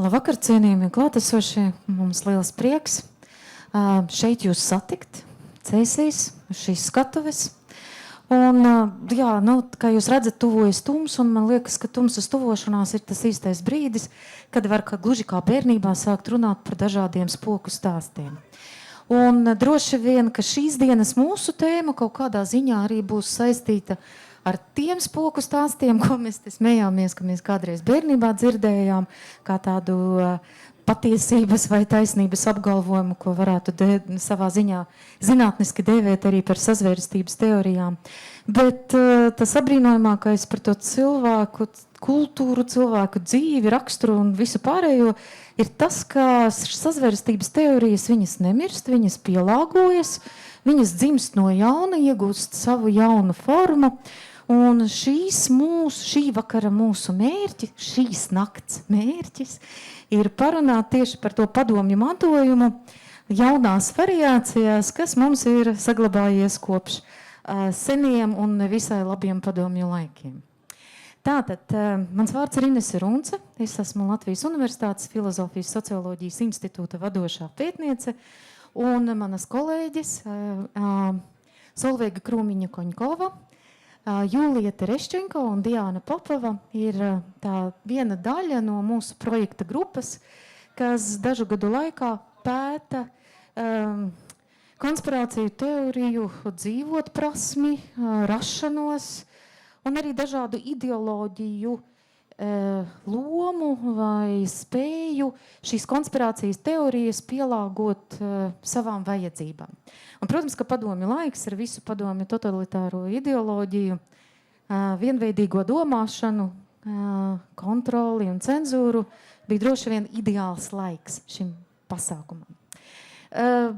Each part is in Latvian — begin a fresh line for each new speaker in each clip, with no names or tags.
Labvakar, cienījamie klātesošie. Mums liels prieks šeit jūs satikt, Cēsīs, šīs skatuves. Un, jā, kā jūs redzat, tuvojas tums, un man liekas, ka tumsas tuvošanās ir tas īstais brīdis, kad var gluži kā bērnībā sākt runāt par dažādiem spoku stāstiem. Un droši vien, ka šīs dienas mūsu tēma kaut kādā ziņā arī būs saistīta ar tiem spoku stāstiem, ko mēs te smējāmies, ka mēs kādreiz bērnībā dzirdējām, kā tādu patiesības vai taisnības apgalvojumu, ko varētu savā ziņā zinātniski dēvēt arī par sazvērstības teorijām. Bet tas abrīnojamākais par to cilvēku kultūru, cilvēku dzīvi, raksturu un visu pārējo ir tas, ka sazvērstības teorijas viņas nemirst, viņas pielāgojas, viņas dzimst no jauna, iegūst savu jaunu formu. Un šī vakara mūsu mērķi, šīs nakts mērķis ir parunāt tieši par to padomju mantojumu jaunās variācijās, kas mums ir saglabājies kopš seniem un visai labiem padomju laikiem. Tātad, mans vārds ir Inese Runce, es esmu Latvijas Universitātes Filozofijas socioloģijas institūta vadošā pētniece, un manas kolēģis Solveiga Krūmiņa-Koņkova, Jūlija Tereščenko un Diāna Popova ir tā viena daļa no mūsu projekta grupas, kas dažu gadu laikā pēta konspirāciju teoriju, dzīvot prasmi, rašanos un arī dažādu ideoloģiju lomu vai spēju šīs konspirācijas teorijas pielāgot savām vajadzībām. Un, protams, ka padomju laiks ar visu padomju totalitāro ideoloģiju, vienveidīgo domāšanu, kontroli un cenzūru bija droši vien ideāls laiks šim pasākumam.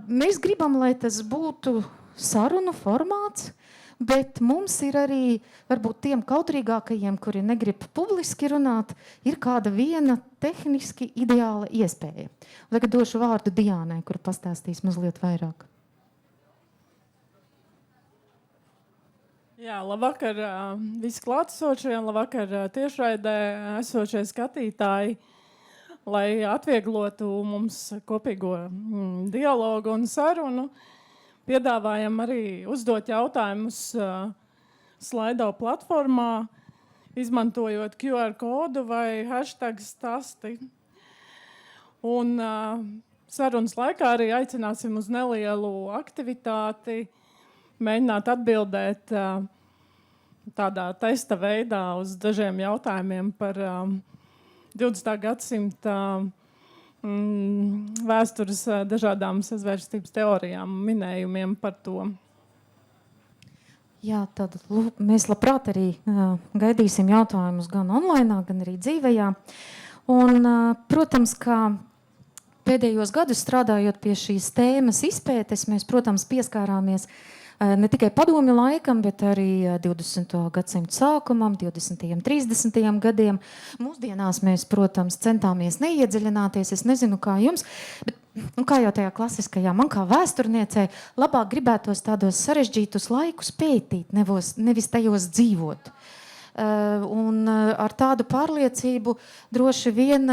Mēs gribam, lai tas būtu sarunu formāts, bet mums ir arī, varbūt tiem kautrīgākajiem, kuri negrib publiski runāt, ir kāda viena tehniski ideāla iespēja. Un tagad došu vārdu Diānai, kur pastāstīs mazliet vairāk.
Jā, labvakar visi klātesošie, labvakar tiešraidē esošie skatītāji, lai atvieglotu mums kopīgo dialogu un sarunu. Piedāvājam arī uzdot jautājumus Slido platformā, izmantojot QR kodu vai hashtag stasti. Un sarunas laikā arī aicināsim uz nelielu aktivitāti, mēģināt atbildēt tādā testa veidā uz dažiem jautājumiem par 20. gadsimta vēstures dažādām sazvērstības teorijām, minējumiem par to.
Jā, tad mēs labprāt arī gaidīsim jautājumus gan online, gan arī dzīvējā. Un, protams, kā pēdējos gadus strādājot pie šīs tēmas izpētes, mēs, protams, pieskārāmies ne tikai padomju laikam, bet arī 20. gadsimta sākumam, 20. un 30. gadiem. Mūsdienās mēs, protams, centāmies neiedziļināties, es nezinu, kā jums, bet kā jau tajā klasiskajā, man kā vēsturniecei labāk gribētos tādos sarežģītus laikus pētīt, nevis tajos dzīvot. Un ar tādu pārliecību droši vien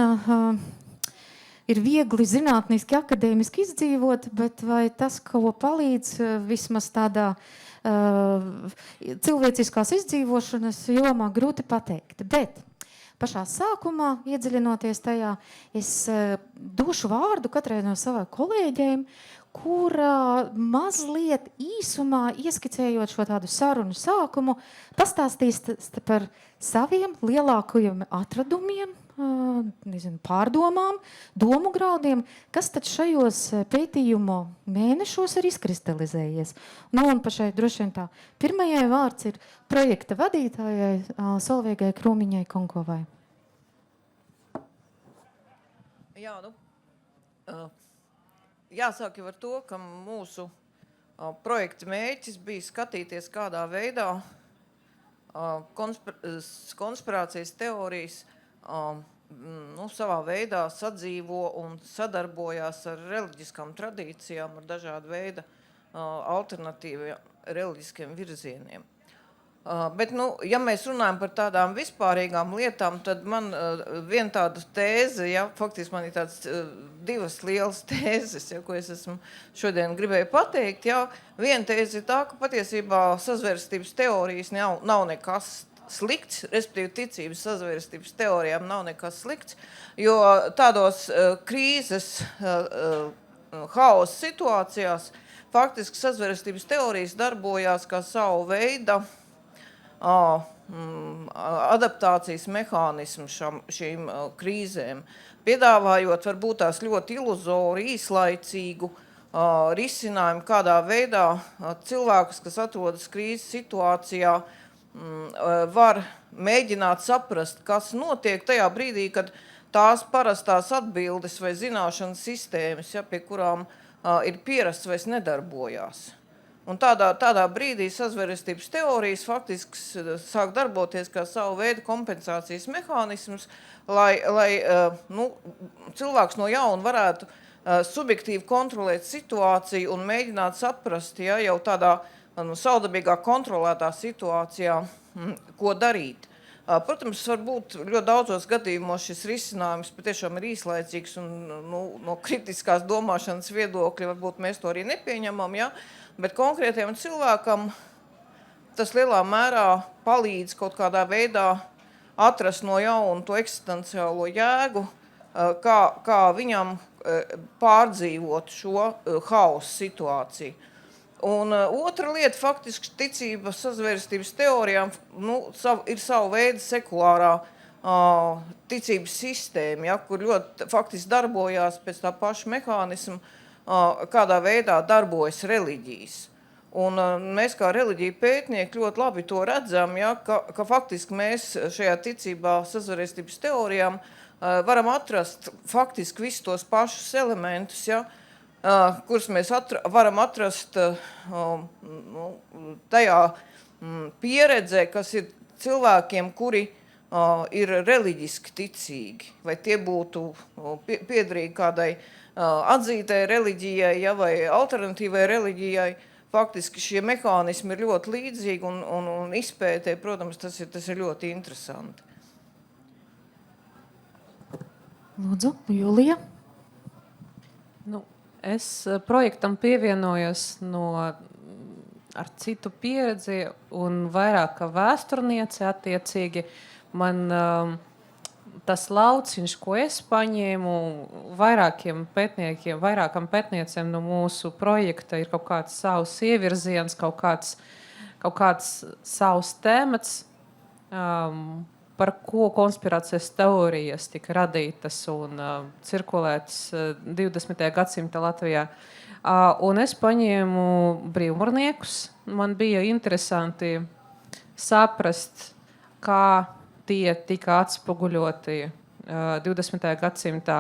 ir viegli zinātniski, akadēmiski izdzīvot, bet vai tas, ko palīdz vismaz tādā cilvēciskās izdzīvošanas jomā, grūti pateikt. Bet pašā sākumā, iedziļinoties tajā, es došu vārdu katrai no savām kolēģiem, kura mazliet īsumā ieskicējot šo tādu sarunu sākumu, pastāstīs par saviem lielākajiem atradumiem, pārdomām, domu graudiem, kas tad šajos pētījumu mēnešos ir izkristalizējies. Un pašai droši vien tā pirmajai vārds ir projekta vadītājai Solveigai Krūmiņai-Koņkovai.
Jā, jāsāk jau ar to, ka mūsu projekta mērķis bija skatīties, kādā veidā konspirācijas teorijas savā veidā sadzīvo un sadarbojās ar reliģiskām tradīcijām, ar dažādu veidu alternatīviem reliģiskiem virzieniem. Bet, ja mēs runājam par tādām vispārīgām lietām, tad man viena tāda tēze, faktiski man ir tādas divas lielas tēzes, ko es esmu šodien gribēju pateikt. Viena tēze ir tā, ka patiesībā sazvērstības teorijas nav nekas slikts, respektīvi ticības sazvērstības teorijām nav nekas slikts, jo tādos krīzes, haosa situācijās faktiski sazvērstības teorijas darbojās kā savu veidu adaptācijas mehānismu šīm krīzēm, piedāvājot varbūt tās ļoti iluzoru, īslaicīgu risinājumu, kādā veidā cilvēkus, kas atrodas krīzes situācijā, var mēģināt saprast, kas notiek tajā brīdī, kad tās parastās atbildes vai zināšanas sistēmas, pie kurām ir pierasts, vairs nedarbojās. Un tādā brīdī sazvērestības teorijas faktiski sāk darboties kā savu veidu kompensācijas mehānismus, lai cilvēks no jauna varētu subjektīvi kontrolēt situāciju un mēģināt saprast, jau tādā savdabīgā kontrolētā situācijā, ko darīt. Protams, varbūt ļoti daudzos gadījumos šis risinājums patiešām ir īslaicīgs un no kritiskās domāšanas viedokļa varbūt mēs to arī nepieņemam, bet konkrētiem cilvēkam tas lielā mērā palīdz kaut kādā veidā atrast no jauna to eksistenciālo jēgu, kā viņam pārdzīvot šo hausa situāciju. Un otra lieta, faktiski ticība sazvērstības teorijām ir savu veidu sekulārā ticības sistēma, kur ļoti faktiski darbojās pēc tā paša mehānisma, kādā veidā darbojas reliģijas. Un mēs kā reliģija pētnieki ļoti labi to redzam, ka faktiski mēs šajā ticībā sazvērstības teorijām varam atrast faktiski visus tos pašus elementus, kurus mēs varam atrast tajā pieredzē, kas ir cilvēkiem, kuri ir reliģiski ticīgi, vai tie būtu piederīgi kādai atzītai reliģijai, vai alternatīvai reliģijai. Faktiski šie mehānismi ir ļoti līdzīgi un izpētē, protams, tas ir ļoti interesanti.
Lūdzu, Julija.
Es projektam pievienojos ar citu pieredzi un vairāk kā vēsturniece attiecīgi. Man tas lauciņš, ko es paņēmu vairākam pētniecēm no mūsu projekta, ir kaut kāds savs ievirziens, kaut kāds savs temats, par ko konspirācijas teorijas tika radītas un cirkulētas 20. gadsimta Latvijā. Un es paņēmu brīvmurniekus. Man bija interesanti saprast, kā tie tika atspoguļoti 20. gadsimtā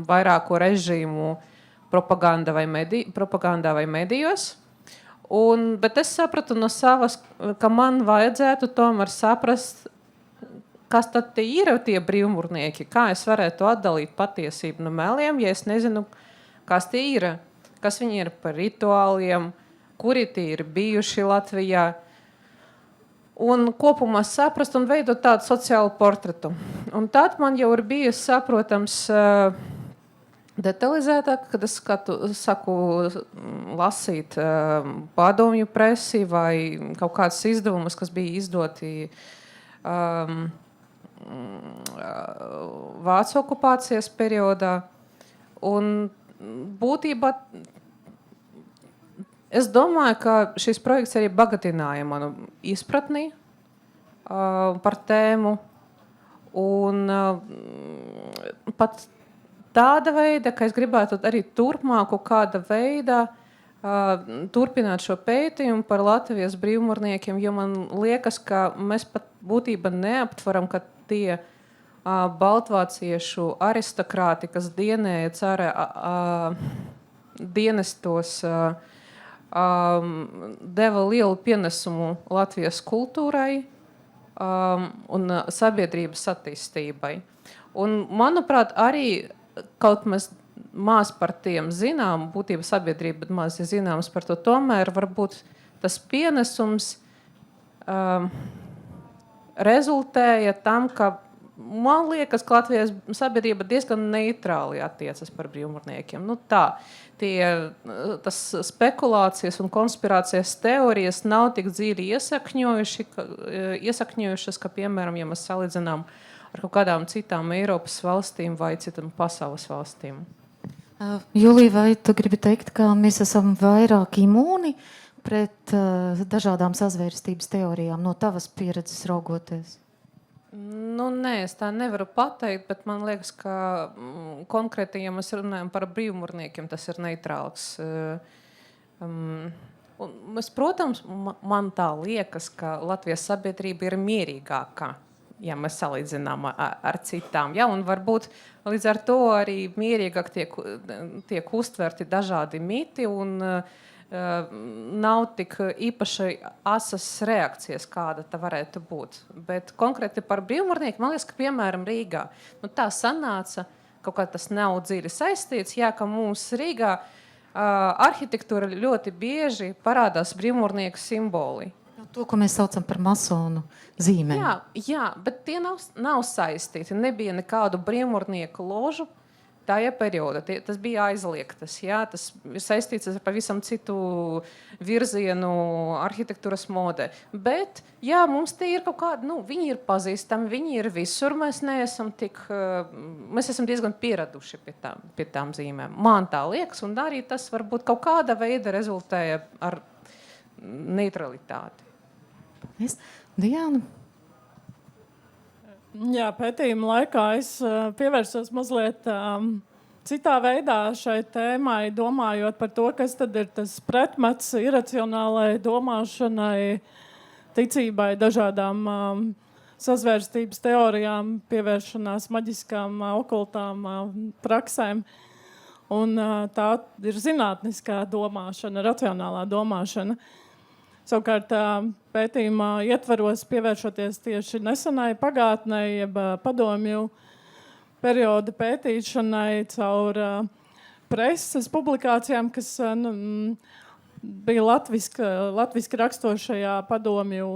vairāko režīmu propagandā vai medijos. Bet es sapratu no savas, ka man vajadzētu tomēr saprast, kas tad ir tie brīvmurnieki, kā es varētu atdalīt patiesību no meliem, ja es nezinu, kas tie ir, kas viņi ir par rituāliem, kuri tie ir bijuši Latvijā. Un kopumā saprast un veidot tādu sociālu portretu. Un tad man jau ir bijis saprotams detalizētāk, kad es saku lasīt padomju presi vai kaut kādas izdevumus, kas bija izdoti Vācu okupācijas periodā. Un būtībā es domāju, ka šis projekts arī bagātināja manu izpratni par tēmu. Un pat tāda veida, ka es gribētu arī turpmāku kāda veida turpināt šo pētījumu par Latvijas brīvmurniekiem, jo man liekas, ka mēs pat būtībā neaptvaram, ka tie baltvāciešu aristokrāti, kas dienēja cara dienestos, deva lielu pienesumu Latvijas kultūrai un sabiedrības attīstībai. Un, manuprāt, arī kaut mēs maz par tiem zinām, būtībā sabiedrība maz ir zināms par to, tomēr varbūt tas pienesums rezultēja tam, ka man liekas, ka Latvijas sabiedrība diezgan neitrāli attiecas par brīvmūrniekiem. Tas spekulācijas un konspirācijas teorijas nav tik dziļi iesakņojušas, ka, piemēram, ja mēs salīdzinām ar kaut kādām citām Eiropas valstīm vai citām pasaules valstīm.
Julija, vai tu gribi teikt, ka mēs esam vairāk imūni pret dažādām sazvērstības teorijām no tavas pieredzes raugoties?
Nē, es tā nevaru pateikt, bet man liekas, ka konkrēti, ja mēs runājam par brīvmūrniekiem, tas ir neitrāls. Protams, man tā liekas, ka Latvijas sabiedrība ir mierīgāka, ja mēs salīdzinām ar citām. Ja? Un varbūt līdz ar to arī mierīgāk tiek uztverti dažādi miti un nav tik īpaši asas reakcijas, kāda tā varētu būt. Bet konkrēti par brīvmūrnieku, man liekas, ka piemēram Rīgā, tā sanāca, kaut kā tas nav dziļi saistīts, ka mums Rīgā arhitektūra ļoti bieži parādās brīvmūrnieku simboli.
To, ko mēs saucam par masonu zīmēm.
Jā, bet tie nav saistīti. Nebija nekādu brīvmūrnieku ložu tajā periodā. Tas bija aizliegtas. Jā, tas ir saistīts ar pavisam citu virzienu arhitektūras modē. Bet, jā, mums tie ir kaut kādi, viņi ir pazīstami, viņi ir visur. Mēs esam diezgan pieraduši pie tām zīmēm. Man tā liekas, un arī tas varbūt kaut kāda veida rezultēja ar neutralitāti.
Diana?
Jā, pētījuma laikā es pievērsos mazliet citā veidā šai tēmai, domājot par to, kas tad ir tas pretmets iracionālai domāšanai, ticībai, dažādām sazvērstības teorijām, pievēršanās maģiskām, okultām praksēm. Un tā ir zinātniskā domāšana, racionālā domāšana. Savukārt pētījumā ietvaros pievēršoties tieši nesenai pagātnei, jeb padomju perioda pētīšanai caur preses publikācijām, kas bija latviski rakstošajā padomju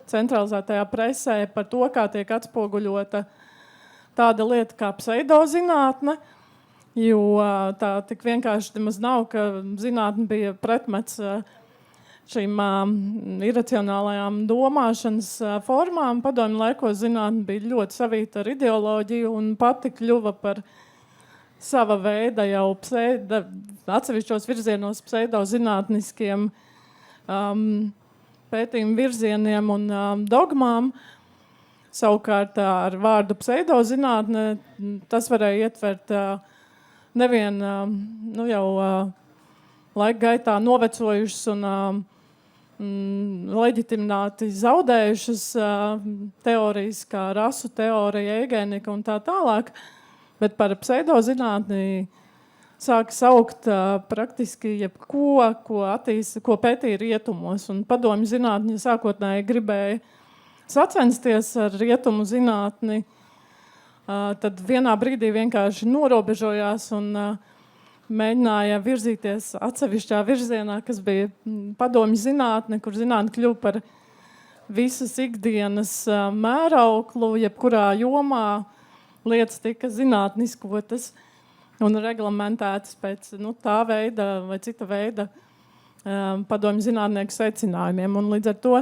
centralizētajā presē par to, kā tiek atspoguļota tāda lieta kā pseidozinātne, jo tā tik vienkārši nemaz nav, ka zinātne bija pretmets šīm iracionālajām domāšanas formām. Padomju laikos zinātne bija ļoti savīta ar ideoloģiju un pati kļuva par sava veida jau atsevišķos virzienos pseidozinātniskiem pētījumu virzieniem un dogmām. Savukārt ar vārdu pseidozinātne tas varēja ietvert nevien jau laika gaitā novecojušas un leģitimitāti zaudējušas teorijas, kā rasu teorija, egenika un tā tālāk, bet par pseidozinātni sāka saukt praktiski jebko, ko pētīja rietumos. Un padomju zinātņi sākotnēji gribēja sacensties ar rietumu zinātni, tad vienā brīdī vienkārši norobežojās un mēģināja virzīties atsevišķā virzienā, kas bija padomju zinātne, kur zinātne kļuva par visas ikdienas mērauklu, jebkurā jomā lietas tika zinātniskotas un reglamentētas pēc tā veida vai cita veida padomju zinātnieku secinājumiem. Un līdz ar to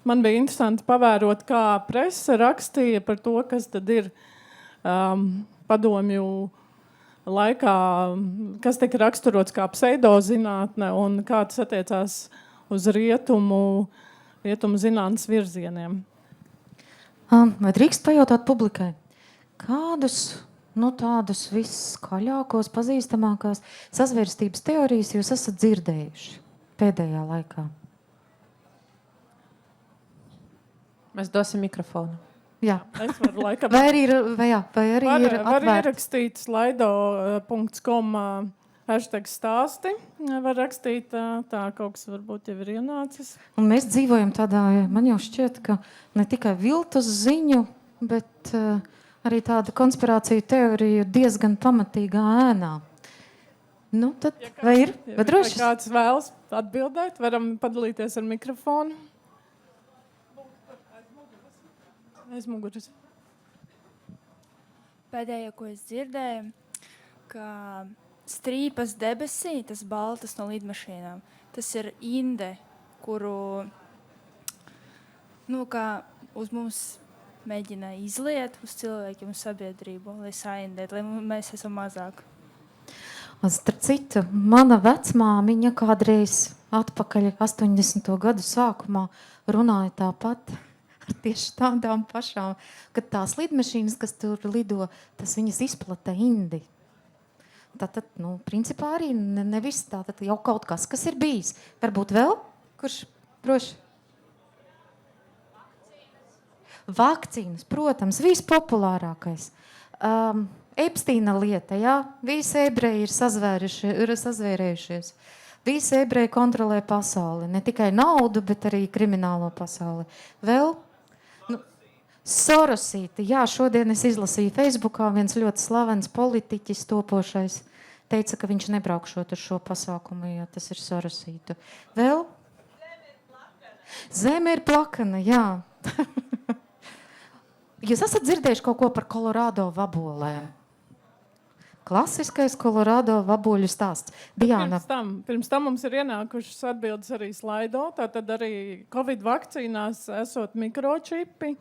man bija interesanti pavērot, kā prese rakstīja par to, kas tad ir padomju laikā, kas tika raksturots kā pseidozinātne un kā tas attiecās uz rietumu zinātnes virzieniem.
Vai drīkst pajautāt publikai, kādus tādus viskaļākos, pazīstamākās sazvērstības teorijas jūs esat dzirdējuši pēdējā laikā?
Mēs
dosim mikrofonu.
Jā.
Es varu laikam...
Vai arī ir atvērts?
Var ierakstīt slido.com #stāsti. Var rakstīt tā, kaut kas varbūt jau ir ienācis.
Un mēs dzīvojam tādā, man jau šķiet, ka ne tikai viltus ziņu, bet arī tāda konspirāciju teorija diezgan pamatīgā ēnā. Nu, tad vai ir? Vai
Vai
droši?
kāds vēlas atbildēt, varam padalīties ar mikrofonu. Aiz muguras.
Pēdējo, ko es dzirdēju, ka strīpas debesī, tas baltas no lidmašīnām, tas ir inde, kuru kā uz mums mēģina izliet, uz cilvēkiem, uz sabiedrību, lai saindēt, lai mēs esam mazāk.
Starp citu, mana vecmāmiņa kādreiz atpakaļ 80. gadu sākumā runāja tāpat ar tieši tādām pašām, ka tās lidmašīnas, kas tur lido, tas viņas izplata indi. Tātad, principā arī ne viss, tātad jau kaut kas ir bijis. Varbūt vēl? Kurš droši? Vakcīnas, protams, vispopulārākais. Epstīna lieta, jā, visi ebreji ir sazvērējušies. Visi ebreji kontrolē pasauli, ne tikai naudu, bet arī kriminālo pasauli. Vēl? Sorosīti, jā, šodien es izlasīju Facebookā, viens ļoti slavens politiķis topošais teica, ka viņš nebraukšot uz šo pasākumu, jo tas ir Sorosītu. Vēl? Zeme ir plakana, jā. Jūs esat dzirdējuši kaut ko par Kolorādo vabolēm? Klasiskais Kolorādo vaboļu stāsts. Diana.
Pirms tam mums ir ienākušas atbildes arī slaido, tātad arī Covid vakcīnās esot mikročipi.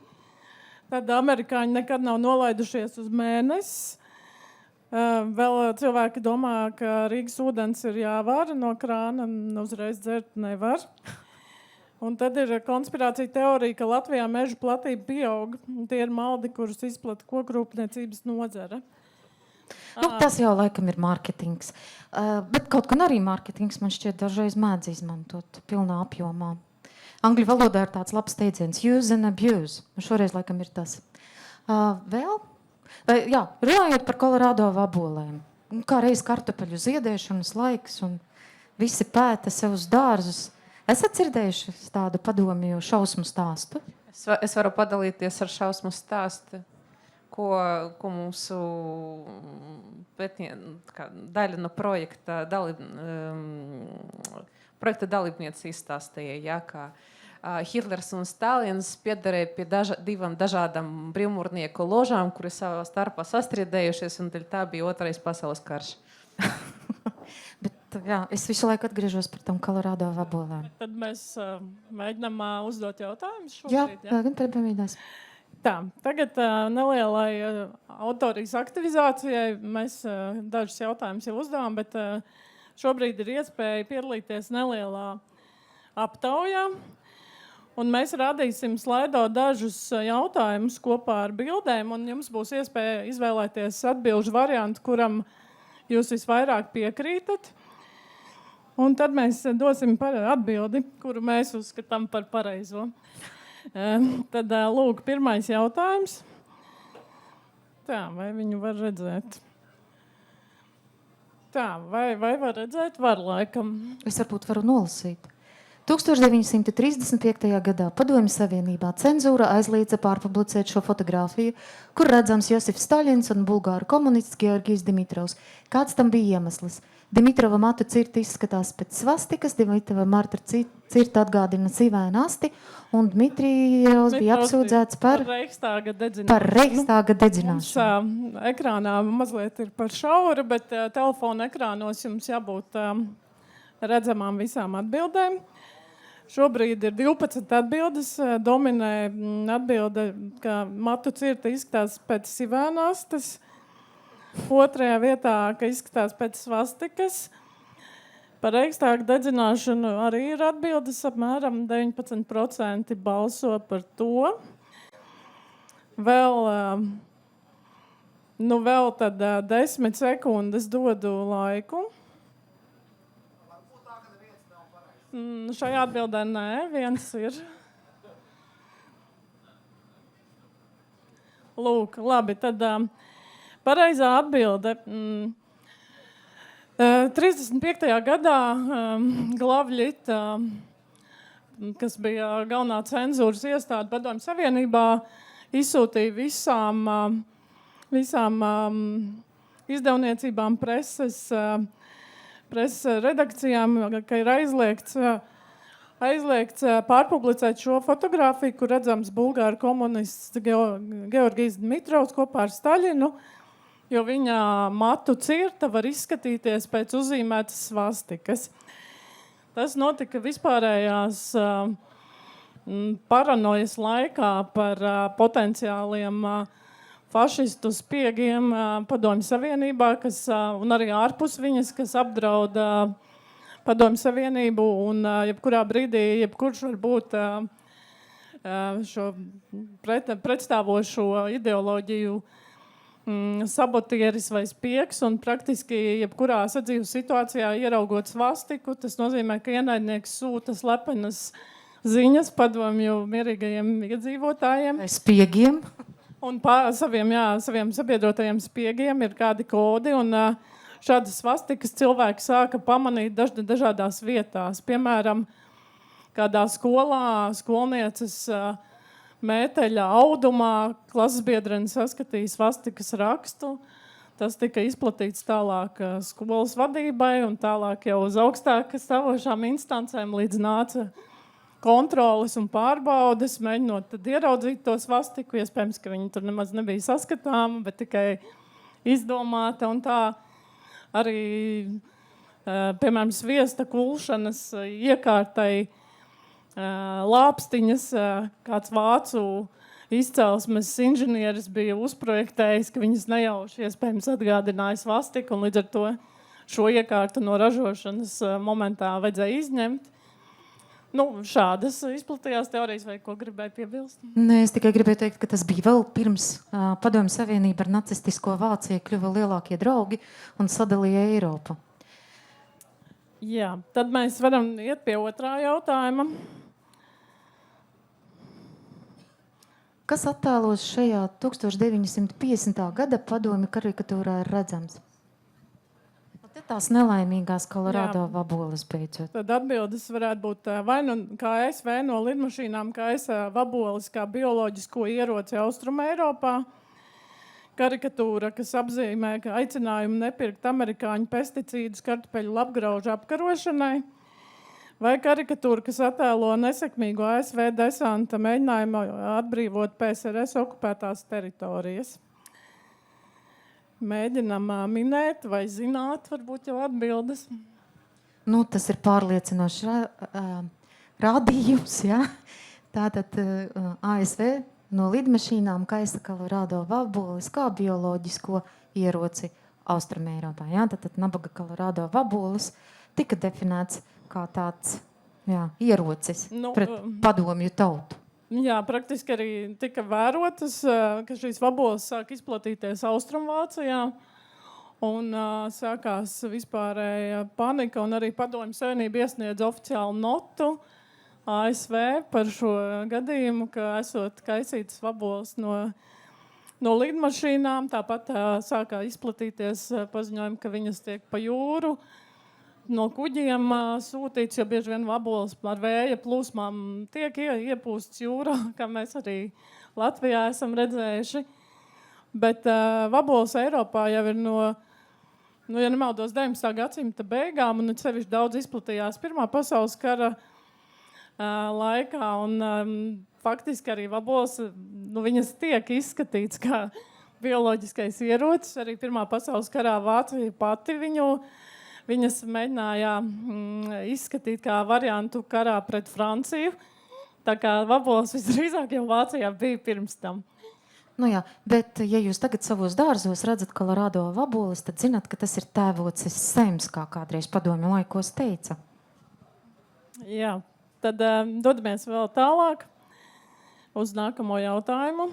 Tad amerikāņi nekad nav nolaidušies uz mēnesi. Vēl cilvēki domā, ka Rīgas ūdens ir jāvāra no krāna, uzreiz dzert nevar. Un tad ir konspirācija teorija, ka Latvijā mežu platība pieaug. Tie ir maldi, kurus izplata kokrūpniecības nozare.
Tas jau laikam ir mārketings. Bet kaut gan arī mārketings man šķiet dažreiz mēdz izmantot pilnā apjomā. Angļu valodā ir tāds labs teiciens use and abuse. Šoreiz laikam ir tas. Vēl? Jā, runājot par Kolorādo vabolēm. Kā reiz kartupeļu ziedēšanas laiks un visi pēta savus dārzus. Esat dzirdējuši tādu padomju šausmu stāstu?
Es varu padalīties ar šausmu stāstu, ko mūsu daļa no projekta dalībniece izstāstīja, ja, ka Hitlers un Stalins piederēja pie divām dažādām brīvmūrnieku ložām, kuri savā starpā sastriedējušies, un tā bija Otrais pasaules karš.
Bet, jā, es visu laiku atgriežos par tam Kolorādo vabolēm.
Tad mēs mēģinām uzdot jautājumus
šobrīd. Jā, gan pēdējās.
Tā, tagad nelielai autorijas aktivizācijai mēs dažus jautājumus jau uzdevām, bet šobrīd ir iespēja piedalīties nelielā aptaujā. Un mēs rādīsim slaido dažus jautājumus kopā ar bildēm, un jums būs iespēja izvēlēties atbilžu variantu, kuram jūs visvairāk piekrītat. Un tad mēs dosim atbildi, kuru mēs uzskatām par pareizo. Tad, lūk, pirmais jautājums. Tā, vai viņu var redzēt? Tā, vai var redzēt? Var, laikam.
Es varbūt varu nolasīt. 1935. gadā Padomju Savienībā cenzūra aizliedza pārpublicēt šo fotogrāfiju, kur redzams Josifs Staļins un bulgāru komunists Georgijs Dimitrovs. Kāds tam bija iemesls? Dimitrova matu cirta izskatās pēc svastikas, Dimitrova marta cirta atgādina civēnu asti, un Dmitrijevs bija apsūdzēts par Reichstāga dedzināšanu.
Mums ekrānā mazliet ir par šaura, bet telefona ekrānos jums jābūt redzamām visām atbildēm. Šobrīd ir 12 atbildes. Dominē atbilde, ka matu cirta izskatās pēc civēnastes. Otrajā vietā, ka izskatās pēc svastikas. Par Reichstāga dedzināšanu arī ir atbildes. Apmēram 19% balso par to. Vēl tad 10 sekundes dodu laiku. Šajā atbildē nē, viens ir. Lūk, labi, tad pareizā atbilde. 35. gadā Glavļita, kas bija galvenā cenzūras iestāde Padomju Savienībā, izsūtīja visām izdevniecībām preses preses redakcijām, ka ir aizliegts pārpublicēt šo fotogrāfiju, kur redzams bulgāru komunists Georgijs Dmitrovs kopā ar Staļinu, jo viņa matu cirta var izskatīties pēc uzīmētas svastikas. Tas notika vispārējās paranojas laikā par potenciāliem fašistu spiegiem Padomju Savienībā, un arī ārpus viņas, kas apdraud Padomju Savienību, un jebkurā brīdī, jebkurš var būt šo pretstāvošo ideoloģiju sabotieris vai spiegs, un praktiski jebkurā sadzīves situācijā ieraugot svastiku, tas nozīmē, ka ienaidnieks sūta slepenas ziņas padomju mierīgajiem iedzīvotājiem.
Vai spiegiem?
Un saviem sabiedrotajiem spiegiem ir kādi kodi, un šādas svastikas cilvēki sāka pamanīt dažādās vietās. Piemēram, kādā skolā skolnieces mēteļa audumā klases biedrene saskatīja svastikas rakstu. Tas tika izplatīts tālāk skolas vadībai un tālāk jau uz augstākas stāvošām instancēm, līdz nāca kontroles un pārbaudes, mēģinot tad ieraudzīt to svastiku. Iespējams, ka viņi tur nemaz nebija saskatāma, bet tikai izdomāta. Un tā arī, piemēram, sviesta kulšanas iekārtai lāpstiņas, kāds vācu izcelsmes inženieris bija uzprojektējis, ka viņas nejauši iespējams atgādināja svastiku, un līdz ar to šo iekārtu no ražošanas momentā vajadzēja izņemt. Šādas izplatījās teorijas, vai ko gribēju piebilst?
Nē, es tikai gribēju teikt, ka tas bija vēl pirms Padomju Savienība ar nacistisko Vāciju kļuva lielākie draugi un sadalīja Eiropu.
Jā, tad mēs varam iet pie otrā jautājuma.
Kas attēlos šajā 1950. gada padomju karikatūrā ir redzams? Tās nelaimīgās Kolorādo vaboles beidzot.
Tad atbildes varētu būt vai nu kā ASV no lidmašīnām, kā vaboles, kā bioloģisko ieroci Austruma Eiropā. Karikatūra, kas apzīmē, ka aicinājumu nepirkt amerikāņu pesticīdus kartupeļu labgraužu apkarošanai. Vai karikatūra, kas attēlo nesekmīgo ASV desanta mēģinājumu atbrīvot PSRS okupētās teritorijas. Mēģinam minēt vai zināt, varbūt jau atbildes.
Tas ir pārliecinošs rādījums, ja? Tātad ASV no lidmašīnām kaisa Kolorādo vaboles kā bioloģisko ieroci Austrumeiropā. Ja? Tātad nabaga Kolorādo vaboles tika definēts kā tāds ierocis pret padomju tautu.
Jā, praktiski arī tika vērotas, ka šīs vaboles sāk izplatīties Austrumvācijā un sākās vispārēja panika, un arī Padomju Savienība iesniedz oficiālu notu ASV par šo gadījumu, ka esot kaisītas vaboles no lidmašīnām. Tāpat sākā izplatīties paziņojumi, ka viņas tiek pa jūru no kuģiem sūtīts, jo bieži vien vaboles ar vēja plūsmām tiek iepūsts jūrā, kā mēs arī Latvijā esam redzējuši. Bet vaboles Eiropā jau ir ja nemaldos, 19. gadsimta beigām, un sevišķi daudz izplatījās Pirmā pasaules kara laikā, un faktiski arī vaboles, viņas tiek izskatīts kā bioloģiskais ierocis. Arī Pirmā pasaules karā Vācija pati viņas mēģināja izskatīt kā variantu karā pret Franciju. Tā kā vaboles visdrīzāk jau Vācijā bija pirms tam.
Bet, ja jūs tagad savos dārzos redzat Kolorādo vaboles, tad zināt, ka tas ir tēvocis Sems, kā kādreiz padomju laikos teica.
Jā, tad dodamies vēl tālāk uz nākamo jautājumu.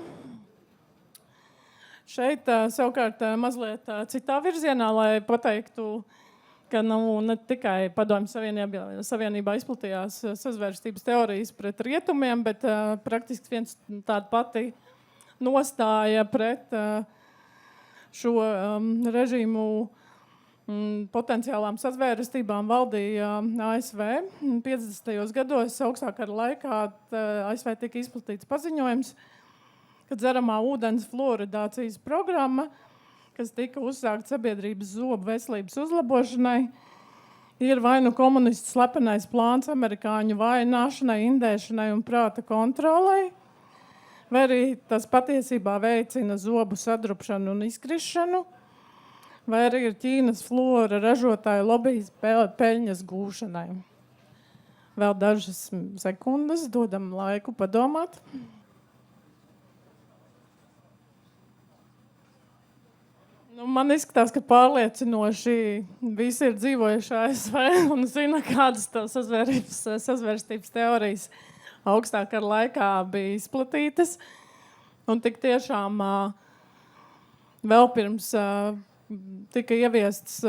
Šeit savukārt mazliet citā virzienā, lai pateiktu, ka ne tikai Padomju Savienībā izplatījās sazvērstības teorijas pret rietumiem, bet praktiski viens tāda pati nostāja pret šo režīmu potenciālām sazvērstībām valdīja ASV. 50. gados augstākā laikā ASV tika izplatīts paziņojums, ka dzeramā ūdens fluoridācijas programma, kas tika uzsākta sabiedrības zobu veselības uzlabošanai, ir vai nu komunistu slepenais plāns amerikāņu vājināšanai, indēšanai un prāta kontrolei, vai arī tas patiesībā veicina zobu sadrupšanu un izkrišanu, vai arī ir Ķīnas fluora ražotāju lobijas peļņas gūšanai. Vēl dažas sekundes, dodam laiku padomāt. Man izskatās, ka pārliecinoši visi ir dzīvojuši ASV un zina, kādas sazvērstības teorijas augstākā laikā bija izplatītas. Un tik tiešām vēl pirms tika ieviestas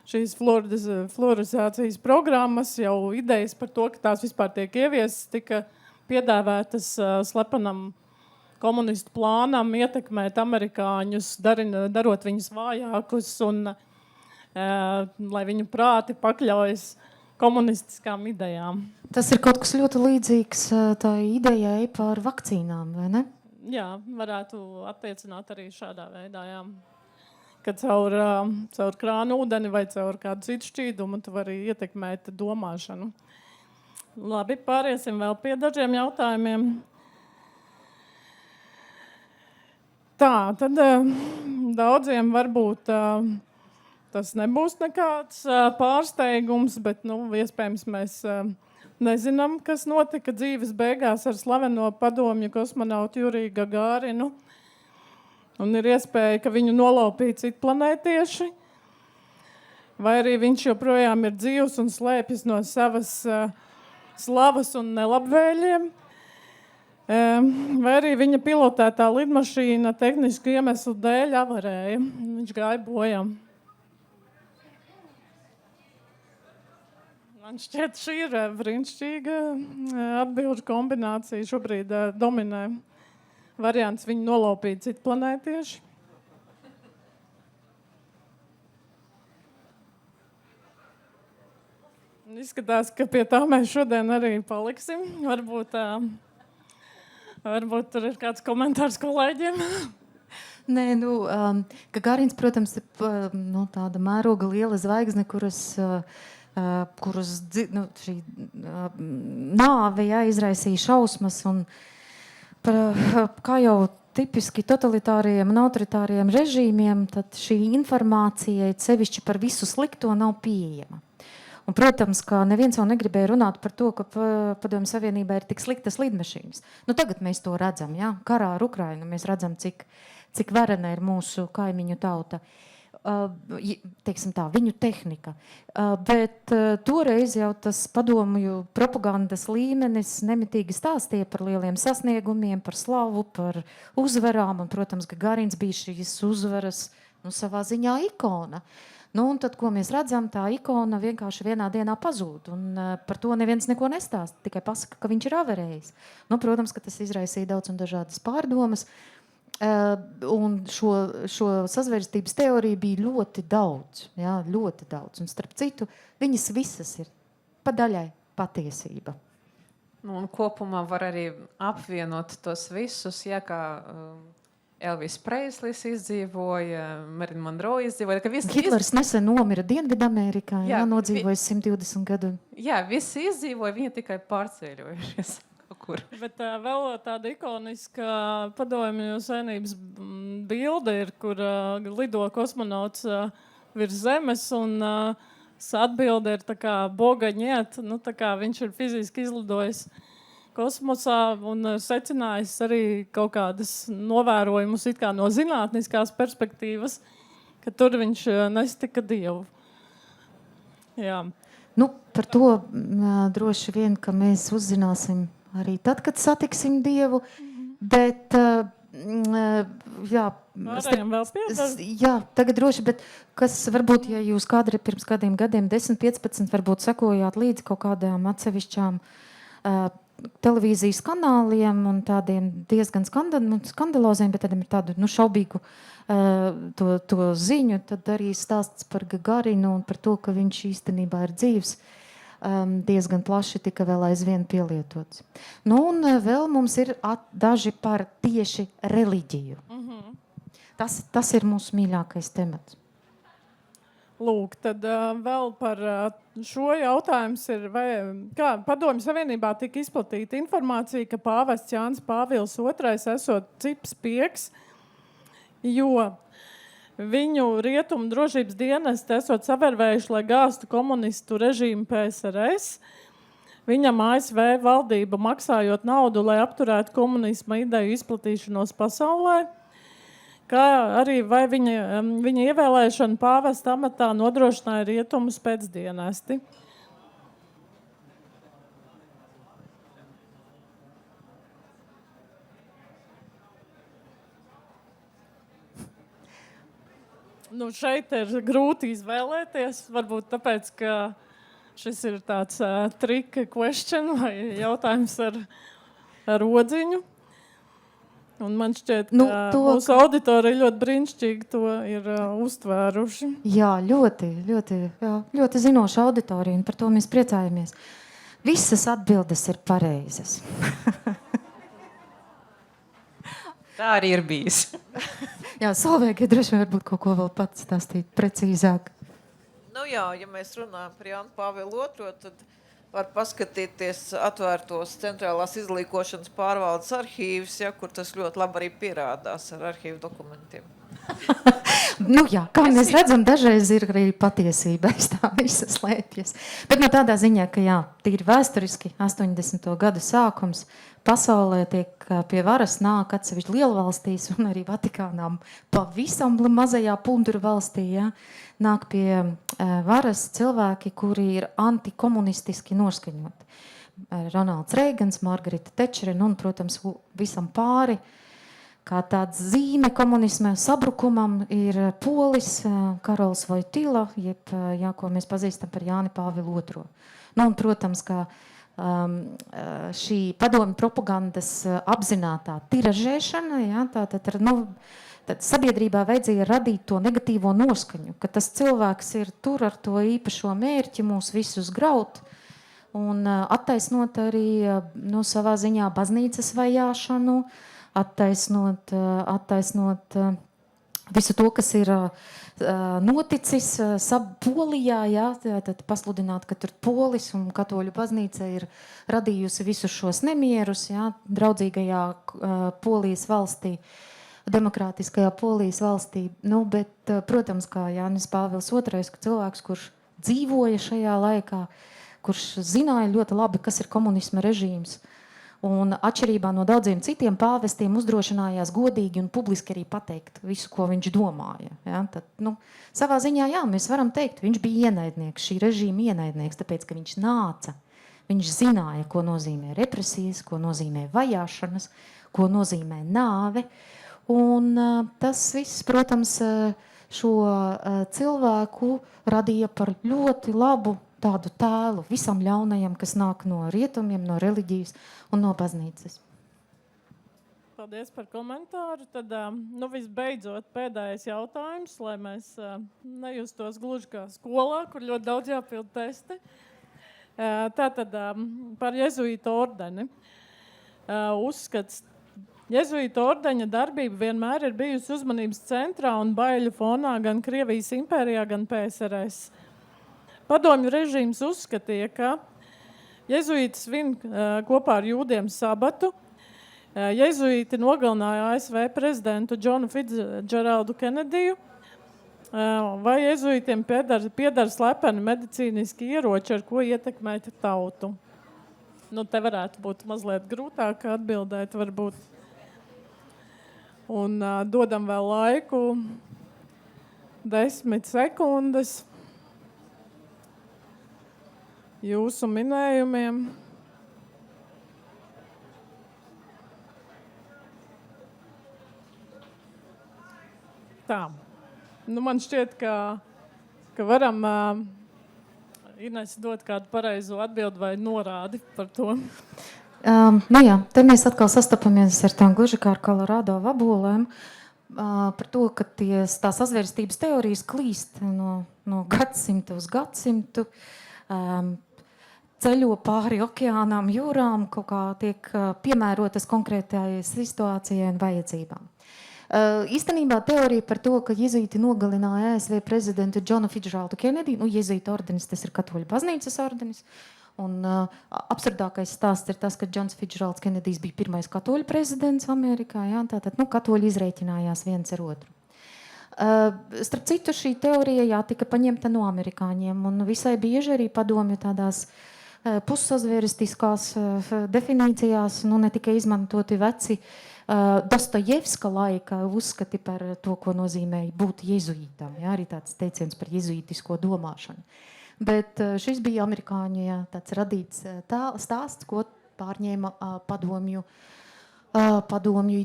šīs fluorizācijas programmas, jau idejas par to, ka tās vispār tiek ieviestas, tika piedāvētas slepenam komunistu plānam ietekmēt amerikāņus, darot viņus vājākus un lai viņu prāti pakļaujas komunistiskām idejām.
Tas ir kaut kas ļoti līdzīgs tā idejai par vakcīnām, vai ne?
Jā, varētu attiecināt arī šādā veidā, jā. Kad caur krānu ūdeni vai caur kādu citu šķīdumu tu vari ietekmēt domāšanu. Labi, pāriesim vēl pie dažiem jautājumiem. Tā, tad daudziem varbūt tas nebūs nekāds pārsteigums, bet, iespējams, mēs nezinām, kas notika dzīves beigās ar slaveno padomju kosmonautu Juriju Gagārinu. Un ir iespēja, ka viņu nolaupīja citplanētieši, vai arī viņš joprojām ir dzīvs un slēpjas no savas slavas un nelabvēļiem. Vai arī viņa pilotētā lidmašīna tehnisku iemeslu dēļ avarēja. Viņš gāja bojām. Man šķiet, šī ir brīnišķīga atbilžu kombinācija. Šobrīd dominē variants viņu nolaupīt citplanētieši. Izskatās, ka pie tā mēs šodien arī paliksim. Varbūt tur ir kāds komentārs kolēģiem.
Nē, Gagarins, protams, ir tāda mēroga liela zvaigzne, kuras šī nāve izraisīja šausmas. Un kā jau tipiski totalitāriem un autoritāriem režīmiem, tad šī informācija, sevišķi par visu slikto, nav pieejama. Un, protams, ka neviens jau negribēja runāt par to, ka Padomju Savienībā ir tik sliktas lidmašīnas. Tagad mēs to redzam, ja? Karā ar Ukrainu mēs redzam, cik varena ir mūsu kaimiņu tauta. Teiksim tā, viņu tehnika. Bet toreiz jau tas padomju propagandas līmenis nemitīgi stāstīja par lieliem sasniegumiem, par slavu, par uzvarām. Un, protams, Gagarins bija šīs uzvaras savā ziņā ikona. Un tad, ko mēs redzam, tā ikona vienkārši vienā dienā pazūd. Un par to neviens neko nestāsta, tikai pasaka, ka viņš ir averējis. Protams, ka tas izraisīja daudz un dažādas pārdomas. Un šo sazvērstības teoriju bija ļoti daudz. Jā, ļoti daudz. Un starp citu, viņas visas ir pa daļai patiesība.
Un kopumā var arī apvienot tos visus, ja kā Elvis Preislis izdzīvoja, Marilyn Monroe izdzīvoja.
Hitlers nesen nomira Dienvidamerikā, nodzīvoja 120 gadu.
Jā, visi izdzīvoja, viņi tikai pārceļojušies kaut kur.
Bet vēl tāda ikoniska padomju savienības bilde ir, kur lido kosmonauts virs zemes un atbilde ir tā kā bogaņiet, tā kā viņš ir fiziski izlidojis kosmosā un secinājis arī kaut kādas novērojumus it kā no zinātniskās perspektīvas, ka tur viņš nestika Dievu. Jā.
Par to droši vien, ka mēs uzzināsim arī tad, kad satiksim Dievu, bet tagad droši, bet kas varbūt, ja jūs pirms kādiem gadiem, 10, 15, varbūt sekojāt līdzi kaut kādām atsevišķām televīzijas kanāliem un tādiem diezgan skandaloziem, bet tādiem ir tādu šaubīgu to ziņu, tad arī stāsts par Gagarinu un par to, ka viņš īstenībā ir dzīvs, diezgan plaši tika vēl aizvien pielietots. Un vēl mums ir daži par tieši reliģiju. Tas ir mūsu mīļākais temats.
Lūk, tad vēl par šo jautājumu ir, kā Padomju Savienībā tika izplatīta informācija, ka pāvests Jānis Pāvils II esot cips pieks, jo viņu rietumu drošības dienesti esot savervējuši, lai gāstu komunistu režīmu PSRS. Viņam ASV valdība maksājot naudu, lai apturētu komunisma ideju izplatīšanos pasaulē, kā arī vai viņa ievēlēšana pāvesta amatā nodrošināja rietumus pēcdienesti. Nu, šeit ir grūti izvēlēties, varbūt tāpēc, ka šis ir tāds trika question vai jautājums ar odziņu. Un man šķiet, ka mūsu auditori ļoti brīnišķīgi to ir uztvēruši.
Jā, ļoti zinoša auditorija, un par to mēs priecājamies. Visas atbildes ir pareizas.
Tā arī ir bijis.
Jā, Solveigai droši vien varbūt kaut ko vēl pats stāstīt precīzāk.
Nu jā, ja mēs runājam par Jānu Pāvilu II, tad var paskatīties atvērtos centrālās izlīkošanas pārvaldes arhīvus, ja, kur tas ļoti labi arī pierādās ar arhīvu dokumentiem.
Nu jā, kā mēs redzam, dažreiz ir arī patiesība, aiz tā visa slēpjas. Bet no tādā ziņā, ka jā, tīri vēsturiski 80. gadu sākums pasaulē tiek pie varas nāk atsevišķi lielvalstīs un arī Vatikānām pavisam mazajā punduru valstī, ja, nāk pie varas cilvēki, kuri ir antikomunistiski noskaņoti. Ronalds Reigans, Margarita Tečere, un, protams, visam pāri, kā tāds zīme komunisma sabrukumam ir polis Karols Vojtila, jeb, jā, ko mēs pazīstam par Jāni Pāvilu II. Nu, un, protams, ka šī padomju propagandas apzinātā tiražēšana, jā, tātad, tad sabiedrībā vajadzēja radīt to negatīvo noskaņu, ka tas cilvēks ir tur ar to īpašo mērķi mūs visus graut un attaisnot arī savā ziņā baznīcas vajāšanu, attaisnot visu to, kas ir noticis Polijā, jā, tad pasludināt, ka tur polis un katoļu baznīca ir radījusi visus šos nemierus, jā, draudzīgajā Polijas valstī, demokrātiskajā Polijas valstī. Nu, bet, protams, kā Jānis Pāvils II, ka cilvēks, kurš dzīvoja šajā laikā, kurš zināja ļoti labi, kas ir komunisma režīms, un atšķirībā no daudziem citiem pāvestiem uzdrošinājās godīgi un publiski arī pateikt visu, ko viņš domāja. Ja? Tad, savā ziņā, jā, mēs varam teikt, viņš bija ienaidnieks, šī režīma ienaidnieks, tāpēc, ka viņš nāca. Viņš zināja, ko nozīmē represijas, ko nozīmē vajāšanas, ko nozīmē nāve. Un tas viss, protams, šo cilvēku radīja par ļoti labu tādu tēlu visam ļaunajam, kas nāk no rietumiem, no reliģijas un no baznīcas.
Paldies par komentāru. Tad, visbeidzot, pēdējais jautājums, lai mēs nejustos gluži kā skolā, kur ļoti daudz jāpild testi. Tātad par jezuītu ordeni. Uzskats, jezuītu ordeņa darbība vienmēr ir bijusi uzmanības centrā un baiļu fonā gan Krievijas impērijā, gan PSRS. Padomju režīms uzskatīja, ka jezuīti svin kopā ar jūdiem sabatu. Jezuīti nogalināja ASV prezidentu Džonu Fitzgeraldu Kenediju. Vai jezuītiem piedara slepeni medicīniski ieroči, ar ko ietekmēt tautu? Nu, te varētu būt mazliet grūtāk atbildēt, varbūt. Un dodam vēl laiku 10 sekundes. Jūsu minējumiem. Tā. Man šķiet, ka varam Ines dot kādu pareizo atbildi vai norādi par to.
Jā, te mēs atkal sastopamies ar tām gluži kā ar Kolorādo vabolēm. Par to, ka tās azvērstības teorijas klīst no gadsimta uz gadsimtu. Ceļo pāri okeānām, jūrām, kaut kā tiek piemērotas konkrētajai situācijai un vajadzībām. Īstenībā teorija par to, ka jezuīti nogalināja ASV prezidentu Johnu Fitzgeraldu Kennedy, jezuīta ordenis, tas ir katoļu baznīcas ordenis, un absurdākais stāsts ir tas, ka Johns Fitzgeralds Kennedijs bija pirmais katoļu prezidents Amerikā, jā, tātad, katoļi izrēķinājās viens ar otru. Starp citu, šī teorija tika paņemta no amerikāņiem, un visai bieži arī padomju tādās pussazvēristiskās definīcijās, ne tikai izmantoti veci Dostojevska laika uzskati par to, ko nozīmēja būt jezuītam, jā, arī tāds teiciens par jezuītisko domāšanu. Bet šis bija amerikāņu, jā, tāds radīts stāsts, ko pārņēma padomju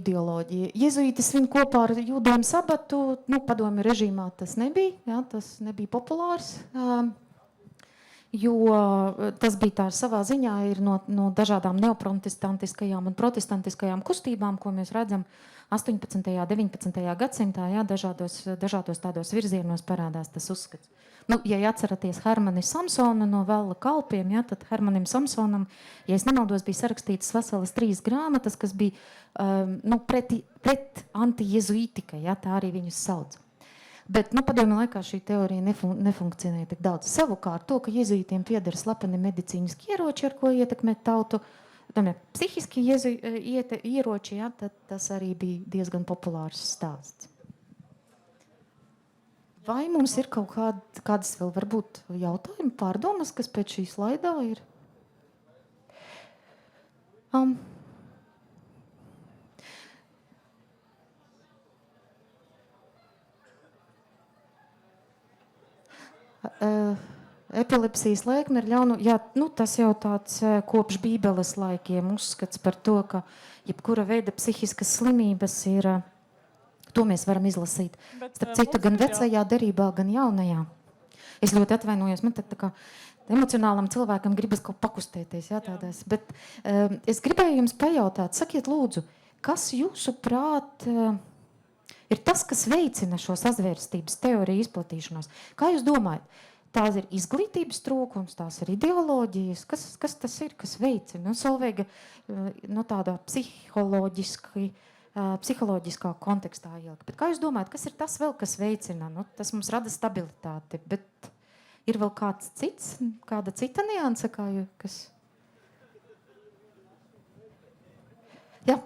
ideoloģija. Jezuīti svin kopā ar jūdiem sabatu, padomju režīmā tas nebija, jā, tas nebija populārs, jo tas bija tā savā ziņā ir no dažādām neoprotestantiskajām un protestantiskajām kustībām, ko mēs redzam 18. un 19. gadsimtā, jā, dažādos tādos virzienos parādās tas uzskats. Ja atceraties Hermani Samsonu no Vella kalpiem, jā, tad Hermanim Samsonam, ja es nemaldos, bija sarakstītas veselas 3 grāmatas, kas bija pret anti-jezuītika, jā, tā arī viņus sauc. Bet padomju laikā šī teorija nefunkcionēja tik daudz. Savukārt to, ka jezuītiem pieder slepeni medicīniski ieroči, ar ko ietekmēt tautu, psihiski ieroči, jā, tad tas arī bija diezgan populārs stāsts. Vai mums ir kaut kādas vēl varbūt jautājumi, pārdomas, kas pēc šī slaidā ir? Epilepsijas lēkme ir ļaunu, jā, tas jau tāds kopš Bībeles laikiem uzskats par to, ka jebkura veida psihiskas slimības ir, to mēs varam izlasīt. Starp citu, gan vecajā derībā, gan jaunajā. Es ļoti atvainojos, man tā kā emocionālam cilvēkam gribas kaut pakustēties, jā, tādās. Bet es gribēju jums pajautāt, sakiet lūdzu, kas jūsuprāt ir tas, kas veicina šo sazvērstības teoriju izplatīšanos? Kā jūs domājat? Tās ir izglītības trūkums, tās ir ideoloģijas. Kas tas ir, kas veicina? Solveiga tādā psiholoģiskā kontekstā ielika. Bet kā jūs domājat, kas ir tas vēl, kas veicina? Tas mums rada stabilitāti, bet ir vēl kāds cits, kāda cita nianse, kas... Jā.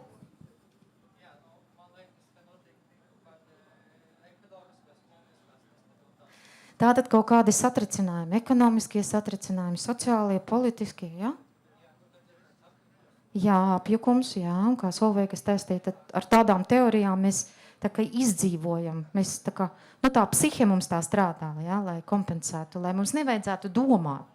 Tātad kaut kādi satricinājumi, ekonomiskie satricinājumi, sociālie, politiskie, jā? Jā, apjukums, jā, un kā Solveiga stāstīja, tad ar tādām teorijām mēs tā kā izdzīvojam, mēs tā kā, tā psihe mums tā strādā, jā, lai kompensētu, lai mums nevajadzētu domāt.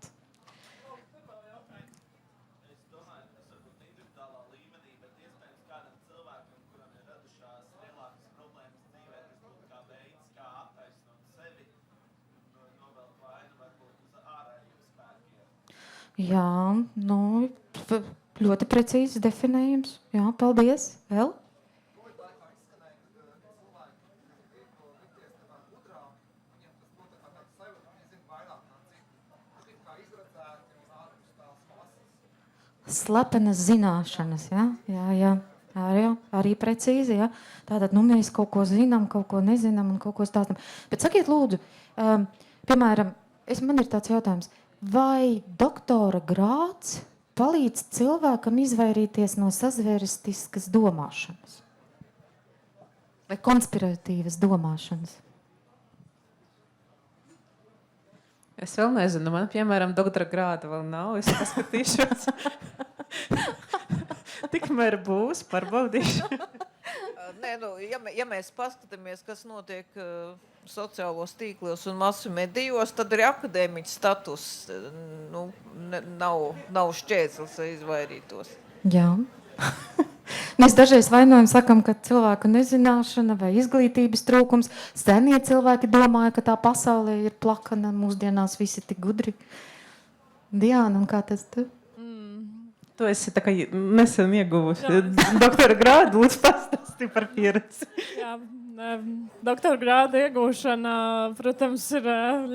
Jā, ļoti precīzi definējums. Jā, paldies. Vēl? Slepenas zināšanas, jā? Jā. Arī precīzi, jā. Tātad, mēs kaut ko zinām, kaut ko nezinām un kaut ko stāstam. Bet sakiet lūdzu, piemēram, man ir tāds jautājums, vai doktora grāds palīdz cilvēkam izvairīties no sazvērestiskas domāšanas? Vai konspiratīvas domāšanas?
Es vēl nezinu, man, piemēram, doktora grāda vēl nav, es paskatīšos. Tikmēr būs, pārbaudīšu.
Ja mēs paskatāmies, kas notiek sociālos tīklos un masu medijos, tad arī akadēmiķa status nav šķērslis, lai izvairītos.
Jā. Mēs dažreiz vainojam, sakam, ka cilvēku nezināšana vai izglītības trūkums. Senie cilvēki domāja, ka tā pasaulē ir plakana, mūsdienās visi tik gudri. Diana, un kā tas tu?
Tu esi tā kā nesen ieguvusi doktora grādu, lūdzu pastāsti par pieredzi.
Jā, doktora grāda iegūšana, protams, ir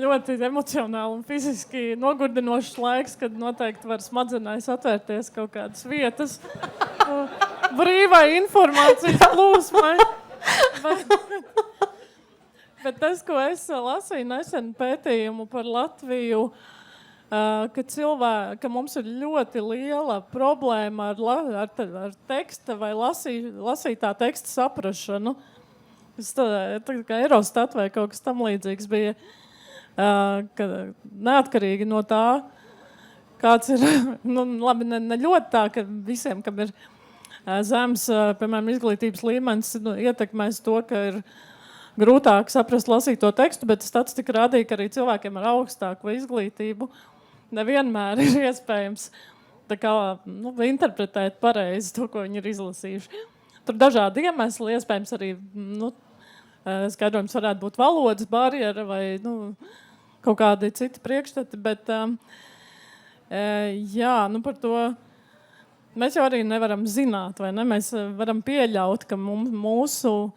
ļoti emocionāli un fiziski nogurdinošs laiks, kad noteikti var smadzenēs atvērties kaut kādas vietas brīvai informācijas plūsmai. Bet tas, ko es lasīju nesen pētījumu par Latviju, ka mums ir ļoti liela problēma ar teksta vai lasītā teksta saprašanu. Kā Eurostat vai kaut kas tam līdzīgs bija, ka neatkarīgi no tā, kāds ir, labi, ne ļoti tā, ka visiem, kam ir zems, piemēram, izglītības līmenis, ietekmēs to, ka ir grūtāk saprast lasīto tekstu, bet statistika rādīja, ka arī cilvēkiem ar augstāku izglītību nevienmēr ir iespējams interpretēt pareizi to, ko viņi ir izlasījuši. Tur dažādi iemesli, iespējams arī skaidrojums varētu būt valodas barjera vai kaut kādi citi priekšstati, bet par to mēs jau arī nevaram zināt, vai ne? Mēs varam pieļaut, ka mūsu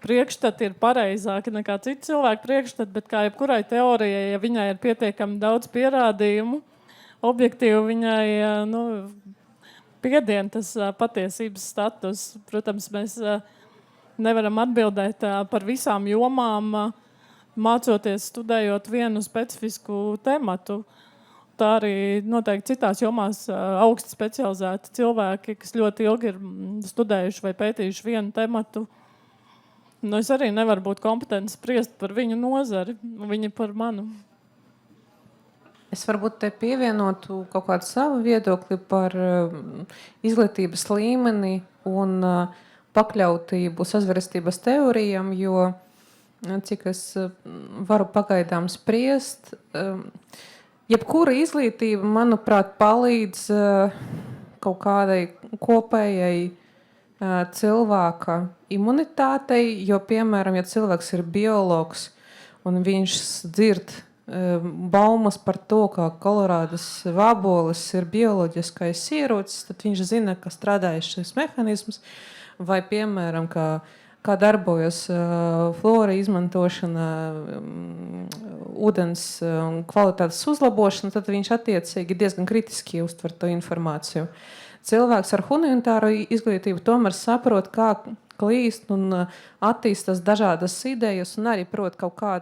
priekšstati ir pareizāki nekā citu cilvēku priekšstati, bet kā jebkurai teorijai, ja viņai ir pietiekami daudz pierādījumu, objektīvi viņai piedien tas patiesības status. Protams, mēs nevaram atbildēt par visām jomām, mācoties, studējot vienu specifisku tematu. Tā arī noteikti citās jomās augsti specializēti cilvēki, kas ļoti ilgi ir studējuši vai pētījuši vienu tematu. Es arī nevaru būt kompetents spriest par viņu nozari, viņi par manu.
Es varbūt te pievienotu kaut kādu savu viedokli par izglītības līmeni un pakļautību sazvērestības teorijām, jo, cik es varu pagaidām spriest, jebkura izglītība, manuprāt, palīdz kaut kādai kopējai cilvēka imunitātei, jo, piemēram, ja cilvēks ir biologs un viņš dzird baumas par to, ka Kolorādas vabolis ir bioloģiskais ierocis, tad viņš zina, ka strādājas šis mehanisms, vai, piemēram, kā darbojas flora izmantošana, ūdens kvalitātes uzlabošana, tad viņš attiecīgi diezgan kritiski uztver to informāciju. Cilvēks ar humanitāro izglītību tomēr saprot, kā klīst un attīstas dažādas idejas un arī prot kaut kā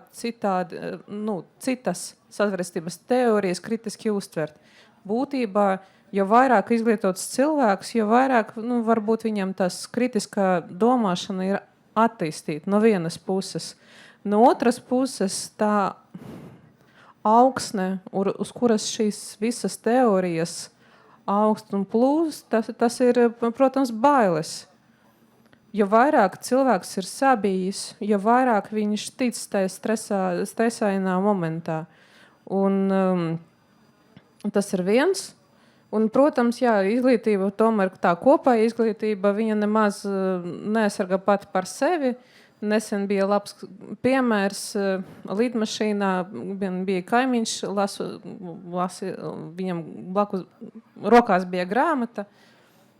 citas sazvērestības teorijas kritiski uztvert. Būtībā, jo vairāk izglītots cilvēks, jo vairāk varbūt viņam tas kritiskā domāšana ir attīstīta no vienas puses. No otras puses tā augsne, uz kuras šīs visas teorijas augst un plūst, tas ir, protams, bailes. Jo vairāk cilvēks ir sabijis, jo vairāk viņš tic tajā stresainā momentā. Un tas ir viens. Un, protams, izglītība tomēr tā kopēja izglītība, viņa nemaz neaizsargā pati par sevi. Nesen bija labs piemērs lidmašīnā, bija kaimiņš, viņam blakus rokās bija grāmata,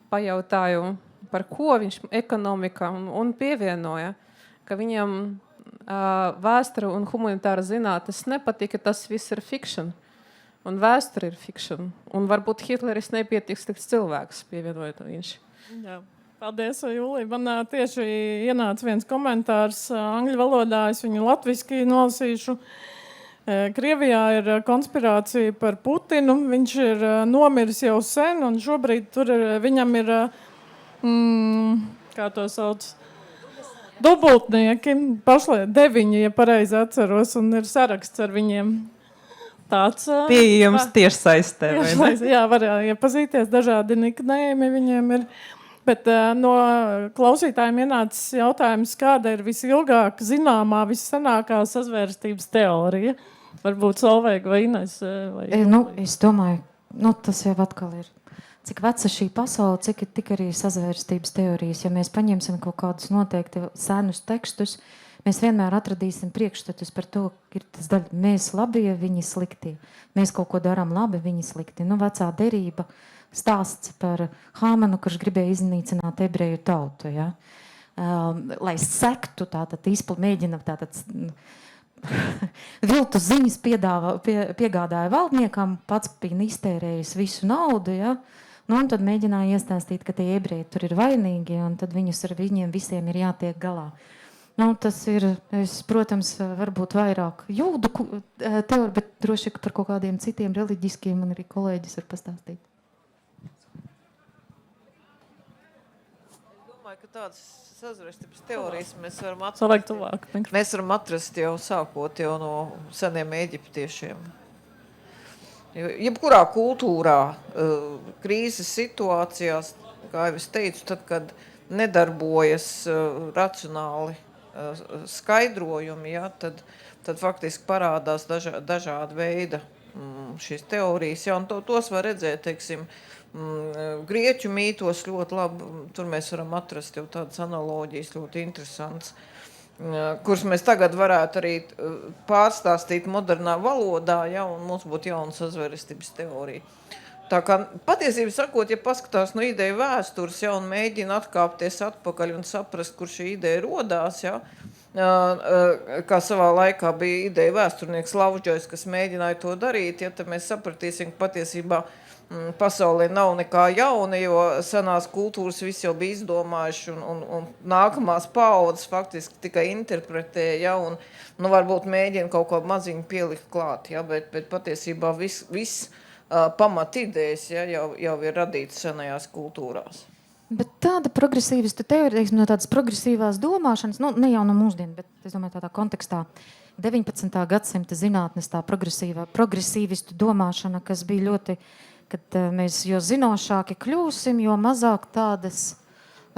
pajautāju, par ko viņš ekonomika un pievienoja, ka viņam vēsture un humanitāra zinātnes nepatika, tas viss ir fiction. Un vēsture ir fiction. Un varbūt Hitleris nepietiks tik cilvēks, pievienojot viņš.
Jā. Paldies, Jūlija. Man tieši ienāca viens komentārs angļu valodā, es viņu latviski nolasīšu. Krievijā ir konspirācija par Putinu, viņš ir nomiris jau sen, un šobrīd tur viņam ir, kā to sauc, dubultnieki, pašlaik 9, ja pareizi atceros, un ir saraksts ar viņiem. Tāds
pieejams tiešsaistē, vai ne?
Jā, var iepazīties, dažādi niknējumi viņiem ir. Bet no klausītājiem ienācis jautājums, kāda ir visilgāk zināmā, vissenākā sazvērstības teorija? Varbūt Solveiga vai Ines?
Es domāju, tas jau atkal ir. Cik veca šī pasaule, cik ir tik arī sazvērstības teorijas. Ja mēs paņemsim kaut kādus noteikti senus tekstus, mēs vienmēr atradīsim priekšstatus par to, ka ir tas daļa, mēs labie, viņi slikti. Mēs kaut ko darām labi, viņi slikti. Vecā derība. Stāsts par Hāmanu, kurš gribēja iznīcināt ebreju tautu, ja? Lai sektu, mēģina viltus ziņas piegādāja valdniekam, pats bija iztērējis visu naudu, ja? Nu, un tad mēģināja iestāstīt, ka tie ebreji tur ir vainīgi, un tad ar viņiem visiem ir jātiek galā. Nu, tas ir, protams, varbūt vairāk jūdu teorija, bet droši par kaut kādiem citiem reliģiskiem man arī kolēģis var pastāstīt.
Es domāju, ka tādas sazvērstības teorijas mēs varam atrast jau sākot jau no seniem eģiptiešiem. Jebkurā kultūrā, krīzes situācijās, kā jau es teicu, tad, kad nedarbojas racionāli skaidrojumi, ja, tad faktiski parādās dažāda veida šīs teorijas. Ja, un tos var redzēt, teiksim, grieķu mītos ļoti labi, tur mēs varam atrast jau tādas analoģijas ļoti interesants, kuras mēs tagad varētu arī pārstāstīt modernā valodā, ja, un mums būtu jauna sazvērestības teorija. Tā kā patiesībā sakot, ja paskatās no ideju vēstures, ja, un mēģina atkāpties atpakaļ un saprast, kur šī ideja rodās, ja, kā savā laikā bija ideja vēsturnieks Lavžģojs, kas mēģināja to darīt, ja, tad mēs sapratīsim, ka patiesībā pasaulē nav nekā jauna, jo senās kultūras viss jau bija izdomājuši un nākamās paaudzes faktiski tikai interpretē, ja, un varbūt mēģina kaut ko maziņu pielikt klāt, ja, bet patiesībā viss pamat idejas, ja, jau ir radītas senajās kultūrās.
Bet tāda progresīvistu teorija, no tādas progresīvās domāšanas, nu, ne jau no mūsdienu, bet es domāju tādā kontekstā, 19. gadsimta zinātnes tā progresīvistu domāšana, kas bija ļoti, kad mēs jo zinošāki kļūsim, jo mazāk tādas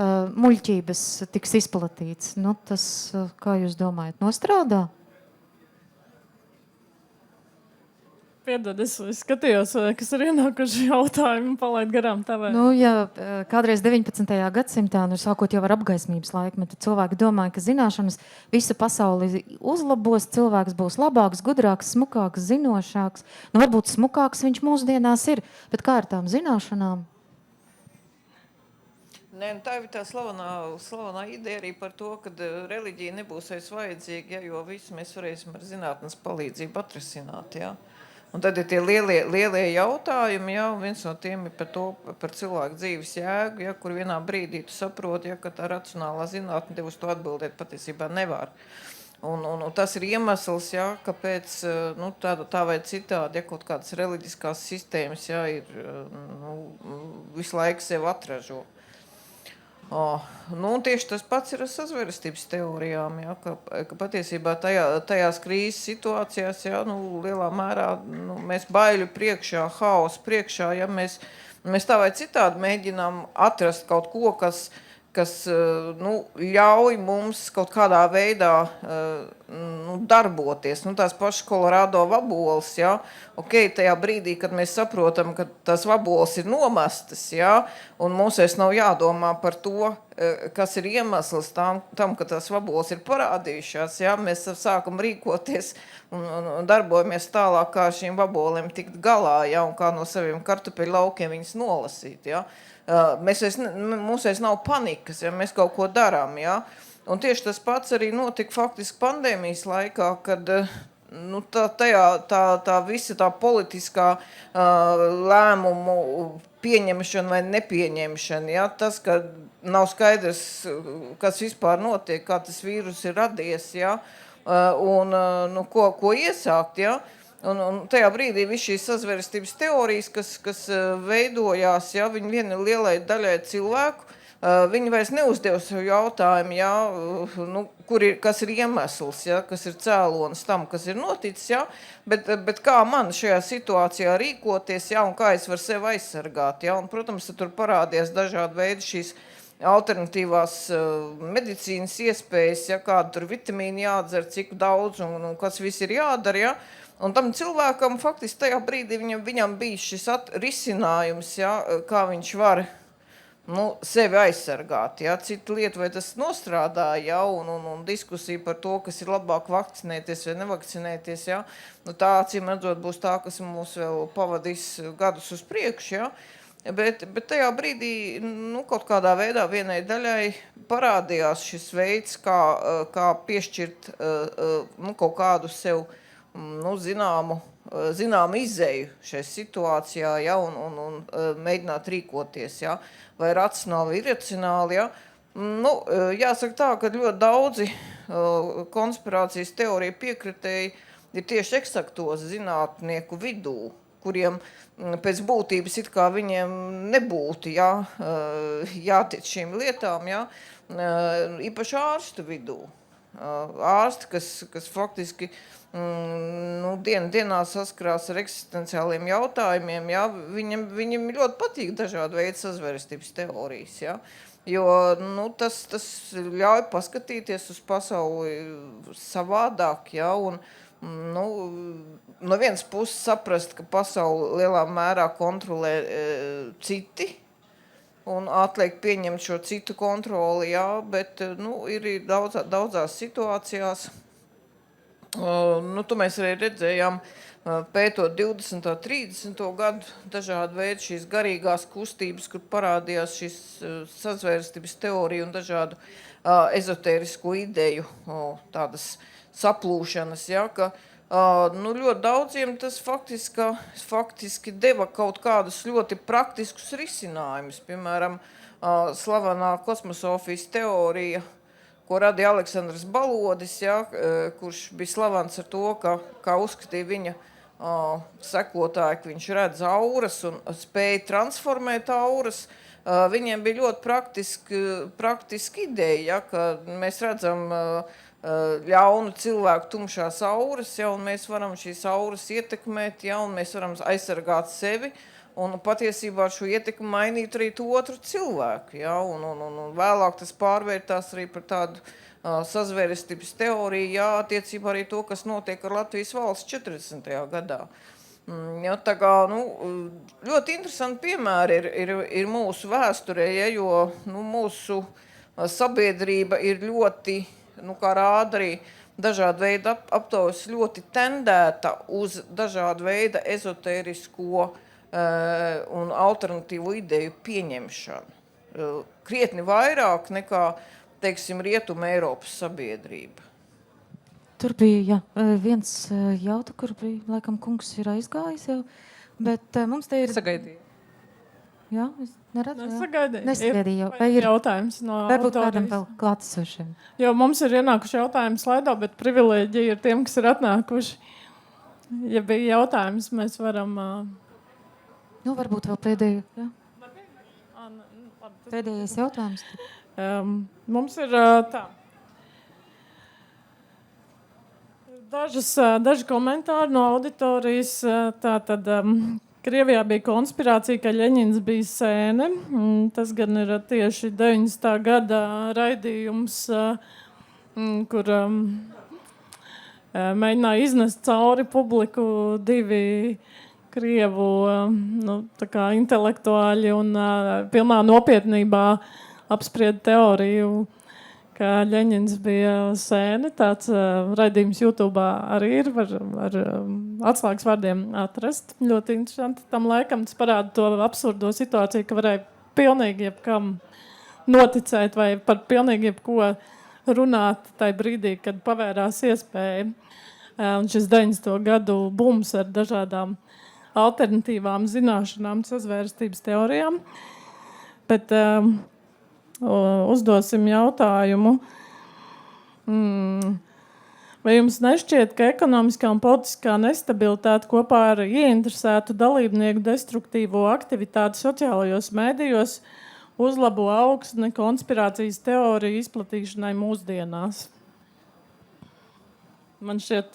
muļķības tiks izplatīts. Nu, tas, kā jūs domājat, nostrādā?
Piedod, es skatījos, kas ir ienākuši jautājumi un palaid garām tavai.
Nu, ja kādreiz 19. gadsimtā, nu, sākot jau ar apgaismības laikmetu, cilvēki domāja, ka zināšanas visu pasauli uzlabos, cilvēks būs labāks, gudrāks, smukāks, zinošāks. Nu, varbūt smukāks viņš mūsdienās ir, bet kā ar tām zināšanām?
Nē, tā ir tā slavenā ideja arī par to, ka reliģija nebūs vairs vajadzīga, ja, jo visu mēs varēsim ar zinātnes palīdzību atrisināt, ja. Un tad ir tie lielie jautājumi, ja, un viens no tiem ir par cilvēku dzīves jēgu, ja, kur vienā brīdī tu saproti, ja, ka tā racionālā zinātne tev uz to atbildēt patiesībā nevar. Un tas ir iemesls, ja, kāpēc nu, tā vai citādi, ja kaut kādas reliģiskās sistēmas, ja, visu laiku sev atražo. Nu, tieši tas pats ir ar sazvērestības teorijām, ja, ka patiesībā tajās krīzes situācijās, ja, nu, lielā mērā mēs baiļu priekšā, haosu priekšā, ja mēs tā vai citādi mēģinām atrast kaut ko, kas ļauj mums kaut kādā veidā darboties. Nu, tās pašas Kolorādo vaboles, ja, tajā brīdī, kad mēs saprotam, ka tās vaboles ir nomestas, ja, un mums vairs nav jādomā par to, kas ir iemesls tam, ka tās vaboles ir parādījušās, ja, mēs sākam rīkoties un darbojamies tālāk, kā šīm vabolēm tikt galā, ja, un kā no saviem kartupeļu laukiem viņas nolasīt, ja. Mums vairs nav panikas, ja mēs kaut ko darām, ja. Un tieši tas pats arī notika faktiski pandēmijas laikā, kad tā visa tā politiskā lēmumu pieņemšana vai nepieņemšana, ja, tas, ka nav skaidrs, kas vispār notiek, kā tas vīrus ir radies, ja, un ko iesākt, ja. Un tajā brīdī viss šīs sazvērestības teorijas, kas veidojās, ja, viņi viena lielai daļai cilvēku, viņi vairs neuzdev sev jautājumu, ja, kas ir iemesls, ja, kas ir cēlonis tam, kas ir noticis, ja, bet kā man šajā situācijā rīkoties, ja, un kā es varu sevi aizsargāt. Ja, un, protams, tur parādījās dažādi veidi šīs alternatīvās medicīnas iespējas, ja, kādu tur vitamīnu jādzer, cik daudz un kas viss ir jādara, ja. Un tam cilvēkam faktiski tajā brīdī viņam bija šis risinājums, ja, kā viņš var sevi aizsargāt. Ja. Cita lieta, vai tas nostrādā, ja, un diskusija par to, kas ir labāk vakcinēties vai nevakcinēties, ja. Tā acīm redzot būs tā, kas mūs vēl pavadīs gadus uz priekšu. Ja. Bet tajā brīdī kaut kādā veidā vienai daļai parādījās šis veids, kā piešķirt kaut kādu sev zināmu zinām izēju šajā situācijā, ja, un mēģināt rīkoties, ja, vai racionāli, iracionāli, ja. Nu, jāsaka tā, ka ļoti daudzi konspirācijas teorija piekritēji ir tieši eksaktos zinātnieku vidū, kuriem pēc būtības it kā viņiem nebūtu jātic šīm lietām, ja, īpaši ārstu vidū. Ārsti, kas faktiski dienā saskarās ar eksistenciāliem jautājumiem, ja, viņam ļoti patīk dažādi veidi sazvērestības teorijas, ja, jo tas ļauj paskatīties uz pasauli savādāk, ja, un no vienas puses saprast, ka pasauli lielā mērā kontrolē citi, un atliek pieņemt šo citu kontroli, jā, bet ir daudzās situācijās. Tu mēs arī redzējām, pētot 20. 30. gadu dažādu veidu šīs garīgās kustības, kur parādījās šīs sazvērstības teorija un dažādu ezotērisku ideju tādas saplūšanas, ja, ka ļoti daudziem tas faktiski deva kaut kādus ļoti praktiskus risinājumus. Piemēram, slavenā kosmosofijas teorija, ko radīja Aleksandrs Balodis, ja, kurš bija slavens ar to, kā uzskatīja viņa sekotāji, ka viņš redz auras un spēja transformēt auras. Viņiem bija ļoti praktiski ideja, ja, ka mēs redzam ļaunu cilvēku tumšās auras, ja, un mēs varam šīs auras ietekmēt, ja, un mēs varam aizsargāt sevi, un patiesībā ar šo ietekmi mainīt arī to otru cilvēku, ja, un vēlāk tas pārvērtās arī par tādu sazvērestības teoriju, ja, attiecībā arī to, kas notiek ar Latvijas valsts 40. gadā. Ja, tā kā, ļoti interesanti piemēri ir mūsu vēsturē, ja, jo mūsu sabiedrība ir ļoti, kā rāda arī dažādu veidu aptaujas, ļoti tendēta uz dažādu veidu ezotērisko un alternatīvu ideju pieņemšanu. Krietni vairāk nekā, teiksim, Rietuma Eiropas sabiedrība.
Tur bija viens jautājums, kur bija, laikam, kungs ir aizgājis jau, bet mums te ir...
Sagaidīju.
Jā, es neredzu.
Nesagaidīju.
Vai ir
jautājums no
varbūt
autorijas?
kādam vēl klātesošiem?
Jo mums ir ienākuši jautājumi slaidā, bet privilēģija ir tiem, kas ir atnākuši. Ja bija jautājums, mēs varam...
Varbūt vēl pēdējo. Ja? Pēdējais jautājums.
Mums ir tā. Daži komentāri no auditorijas. Tātad... Krievijā bija konspirācija, ka Ļeņins bija sēne. Tas gan ir tieši 90. gada raidījums, kur mēģināja iznest cauri publiku divi krievu intelektuāļi un pilnā nopietnībā apsprieda teoriju, ka Ļeņins bija sēne. Tāds raidījums YouTube arī ir, var atslēgas vārdiem atrast. Ļoti interesanti tam laikam. Tas parāda to absurdo situāciju, ka varēja pilnīgi jebkam noticēt vai par pilnīgi jebko runāt tajā brīdī, kad pavērās iespēja. Un šis 90. gadu bums ar dažādām alternatīvām zināšanām, sazvērstības teorijām. Bet... uzdosim jautājumu. Vai jums nešķiet, ka ekonomiskā un politiskā nestabilitāte kopā ar ieinteresētu dalībnieku destruktīvo aktivitāti sociālajos mēdījos uzlabo augsni konspirācijas teoriju izplatīšanai mūsdienās? Man šķiet,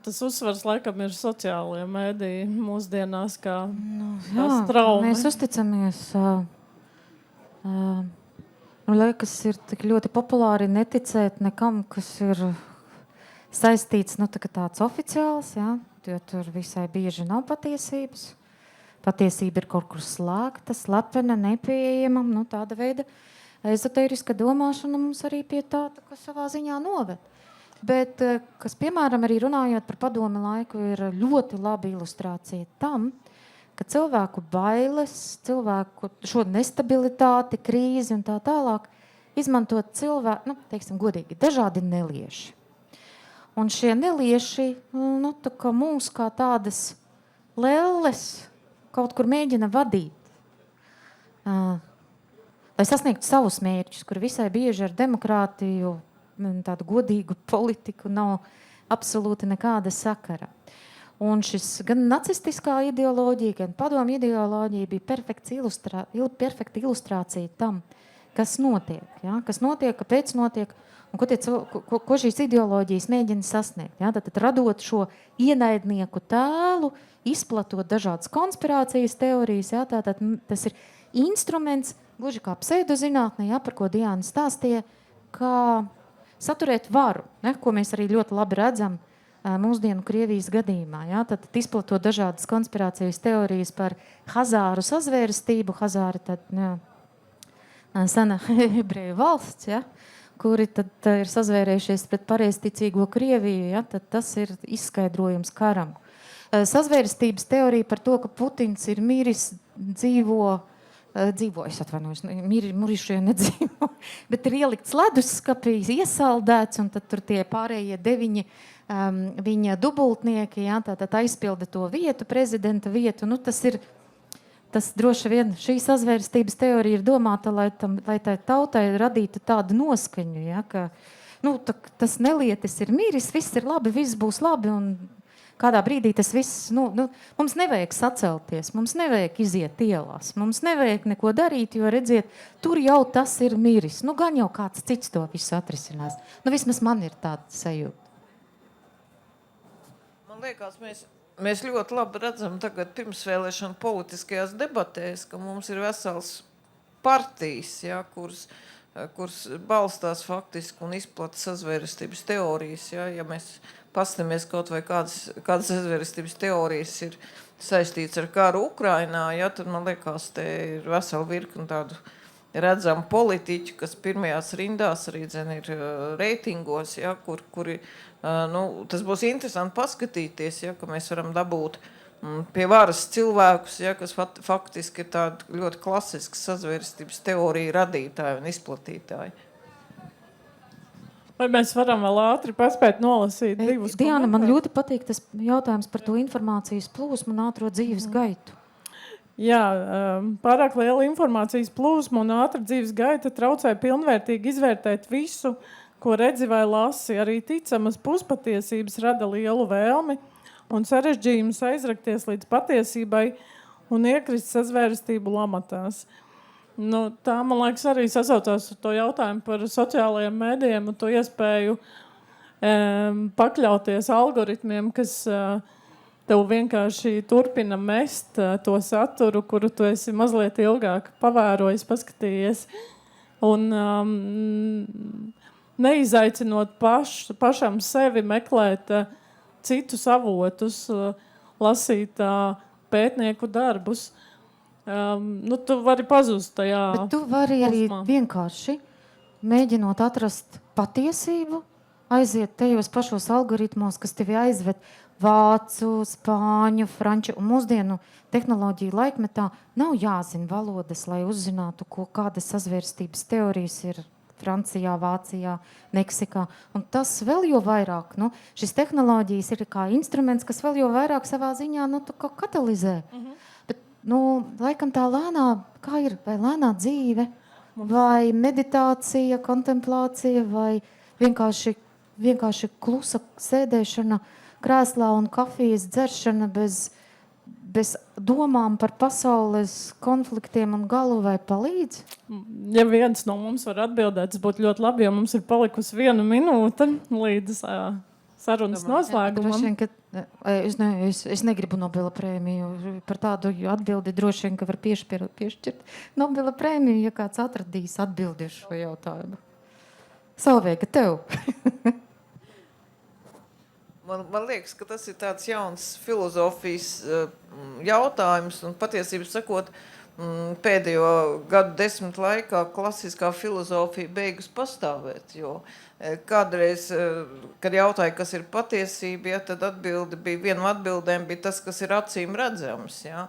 tas uzsvars laikam ir sociālajie mēdīji mūsdienās kā straumi.
Mēs uzticamies... Liekas, ir tik ļoti populāri neticēt nekam, kas ir saistīts, tāds oficiāls, ja, jo tur visai bieži nav patiesības. Patiesība ir kaut kur slēgta, slepena, nepieejama, tāda veida ezotēriska domāšana mums arī pie tā, kas savā ziņā noved. Bet, kas, piemēram, arī runājot par padomi laiku, ir ļoti laba ilustrācija tam, ka cilvēku bailes, cilvēku šo nestabilitāti, krīzi un tā tālāk izmantot cilvēku, teiksim godīgi, dažādi nelieši. Un šie nelieši, nu, tā kā mūs kā tādas lelles kaut kur mēģina vadīt. Lai sasniegtu savus mērķus, kur visai bieži ar demokrātiju, tādu godīgu politiku nav absolūti nekāda sakara. Un šis gan nacistiskā ideoloģija, gan padomju ideoloģija bija perfekta ilustrācija tam, kas notiek. Ja? Kas notiek, kāpēc notiek, un ko šīs ideoloģijas mēģina sasniegt. Ja? Tad radot šo ienaidnieku tēlu, izplatot dažādas konspirācijas teorijas, ja? Tātad tas ir instruments, gluži kā pseidozinātne, ja? Par ko Diana stāstīja, kā saturēt varu, ne? Ko mēs arī ļoti labi redzam mūsdienu Krievijas gadījumā. Ja? Tad izplatot dažādas konspirācijas teorijas par hazāru sazvērestību. Hazāri tad, ja, sena hebreju valsts, ja? Kuri tad ir sazvērējušies pret pareizticīgo Krieviju, ja? Tad tas ir izskaidrojums karam. Sazvērestības teorija par to, ka Putins ir miris, es atvainojos, mirišie nedzīvo, bet ir ielikts leduskapī, iesaldēts, un tad tur tie pārējie 9 viņa dubultnieki, ja? Tātad aizpilda to vietu, prezidenta vietu. Nu, tas droši vien šī sazvērstības teorija ir domāta, lai tai tautai radītu tādu noskaņu, ja, ka tas nelietis ir miris, viss ir labi, viss būs labi, un kādā brīdī tas viss, mums nevajag sacelties, mums nevajag iziet ielās, mums nevajag neko darīt, jo redziet, tur jau tas ir miris. Gan jau kāds cits to visu atrisinās. Vismaz man ir tāda sajūta.
Man liekas, mēs ļoti labi redzam tagad pirmsvēlēšana politiskajās debatēs, ka mums ir vesels partijas, ja, kuras balstās faktiski un izplata sazvērestības teorijas. Ja mēs pastamies kaut vai kādas sazvērestības teorijas ir saistīts ar karu Ukrainā, ja, tad man liekas, te ir vesela virkni tādu redzamu politiķu, kas pirmajās rindās arī ir reitingos, ja, kuri tas būs interesanti paskatīties, ja, ka mēs varam dabūt pie varas cilvēkus, ja, kas faktiski ir tādi ļoti klasiski sazvērestības teorija radītāji un izplatītāji.
Vai mēs varam vēl ātri paspēt nolasīt divus komentārus?
Diana, man ļoti patīk tas jautājums par to informācijas plūsmu un ātro dzīves gaitu.
Jā, pārāk liela informācijas plūsma un ātra dzīves gaita traucē pilnvērtīgi izvērtēt visu, ko redzi vai lasi. Arī ticamas puspatiesības rada lielu vēlmi un sarežģījumus aizrakties līdz patiesībai un iekrist sazvērestību lamatās. Tā, man liekas, arī sasaucās to jautājumu par sociālajiem mēdījiem un to iespēju pakļauties algoritmiem, kas tev vienkārši turpina mest to saturu, kuru tu esi mazliet ilgāk pavērojis, paskatījies. Un neizaicinot pašam sevi meklēt citus avotus, lasīt pētnieku darbus. Tu vari pazust tajā.
Bet tu vari arī vienkārši, mēģinot atrast patiesību, aiziet tajos pašos algoritmos, kas tevi aizved vācu, spāņu, franču un mūsdienu tehnoloģiju laikmetā. Nav jāzina valodas, lai uzzinātu, kādas sazvērstības teorijas ir Francijā, Vācijā, Meksikā. Un tas vēl jo vairāk, šis tehnoloģijas ir kā instruments, kas vēl jo vairāk savā ziņā katalizē. Bet, laikam tā lēnā, kā ir, vai lēnā dzīve, vai meditācija, kontemplācija, vai vienkārši klusa sēdēšana krēslā un kafijas dzeršana bez domām par pasaules konfliktiem un galu vai palīdz?
Ja viens no mums var atbildēt, tas būtu ļoti labi, jo mums ir palikusi 1 minūte līdz sarunas noslēgumam.
Es negribu Nobela prēmiju. Par tādu atbildi droši vien, ka var piešķirt Nobela prēmiju, ja kāds atradīs atbildi uz šo jautājumu. Solveiga, tev!
Man liekas, ka tas ir tāds jauns filozofijas jautājums, un patiesībā sakot, pēdējo gadu 10 laikā klasiskā filozofija beigus pastāvēt, jo kādreiz, kad jautāja, kas ir patiesība, ja, tad viena no atbildēm bija tas, kas ir acīm redzams, ja.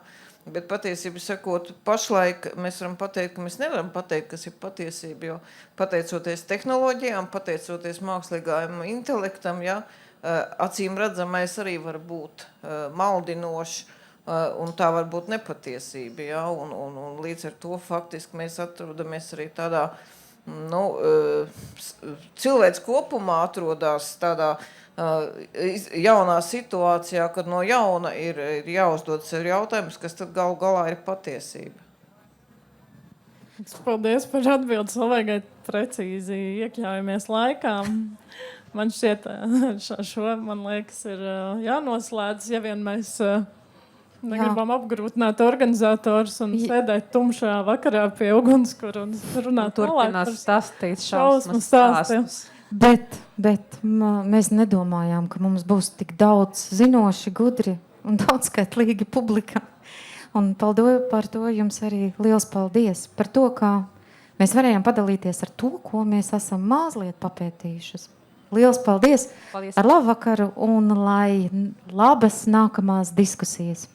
Bet patiesībā sakot, pašlaik mēs varam pateikt, ka mēs nevaram pateikt, kas ir patiesība, jo pateicoties tehnoloģijām, pateicoties mākslīgajam intelektam, ja, acīm redzamais arī var būt maldinošs, un tā var būt nepatiesība. Ja? Un līdz ar to faktiski mēs atrodamies arī tādā, cilvēks kopumā atrodas tādā jaunā situācijā, kad no jauna ir jāuzdod sev jautājums, kas tad galu galā ir patiesība.
Paldies par atbildi, Solveigai, precīzi iekļaujamies laikā. Man šķiet, šo, man liekas, ir jānoslēdz, ja vien mēs negribam apgrūtināt organizatorus un sēdēt tumšā vakarā pie ugunskura un runāt
Turpināt stāstīt
šausmu
šausmas
stāstiem.
stāstus.
Bet mēs nedomājām, ka mums būs tik daudz zinoši, gudri un daudzskaitlīgi publika. Un par to jums arī liels paldies. Par to, ka mēs varējām padalīties ar to, ko mēs esam mazliet papētījušas. Liels paldies!
Paldies.
Ar labu vakaru un lai labas nākamās diskusijas!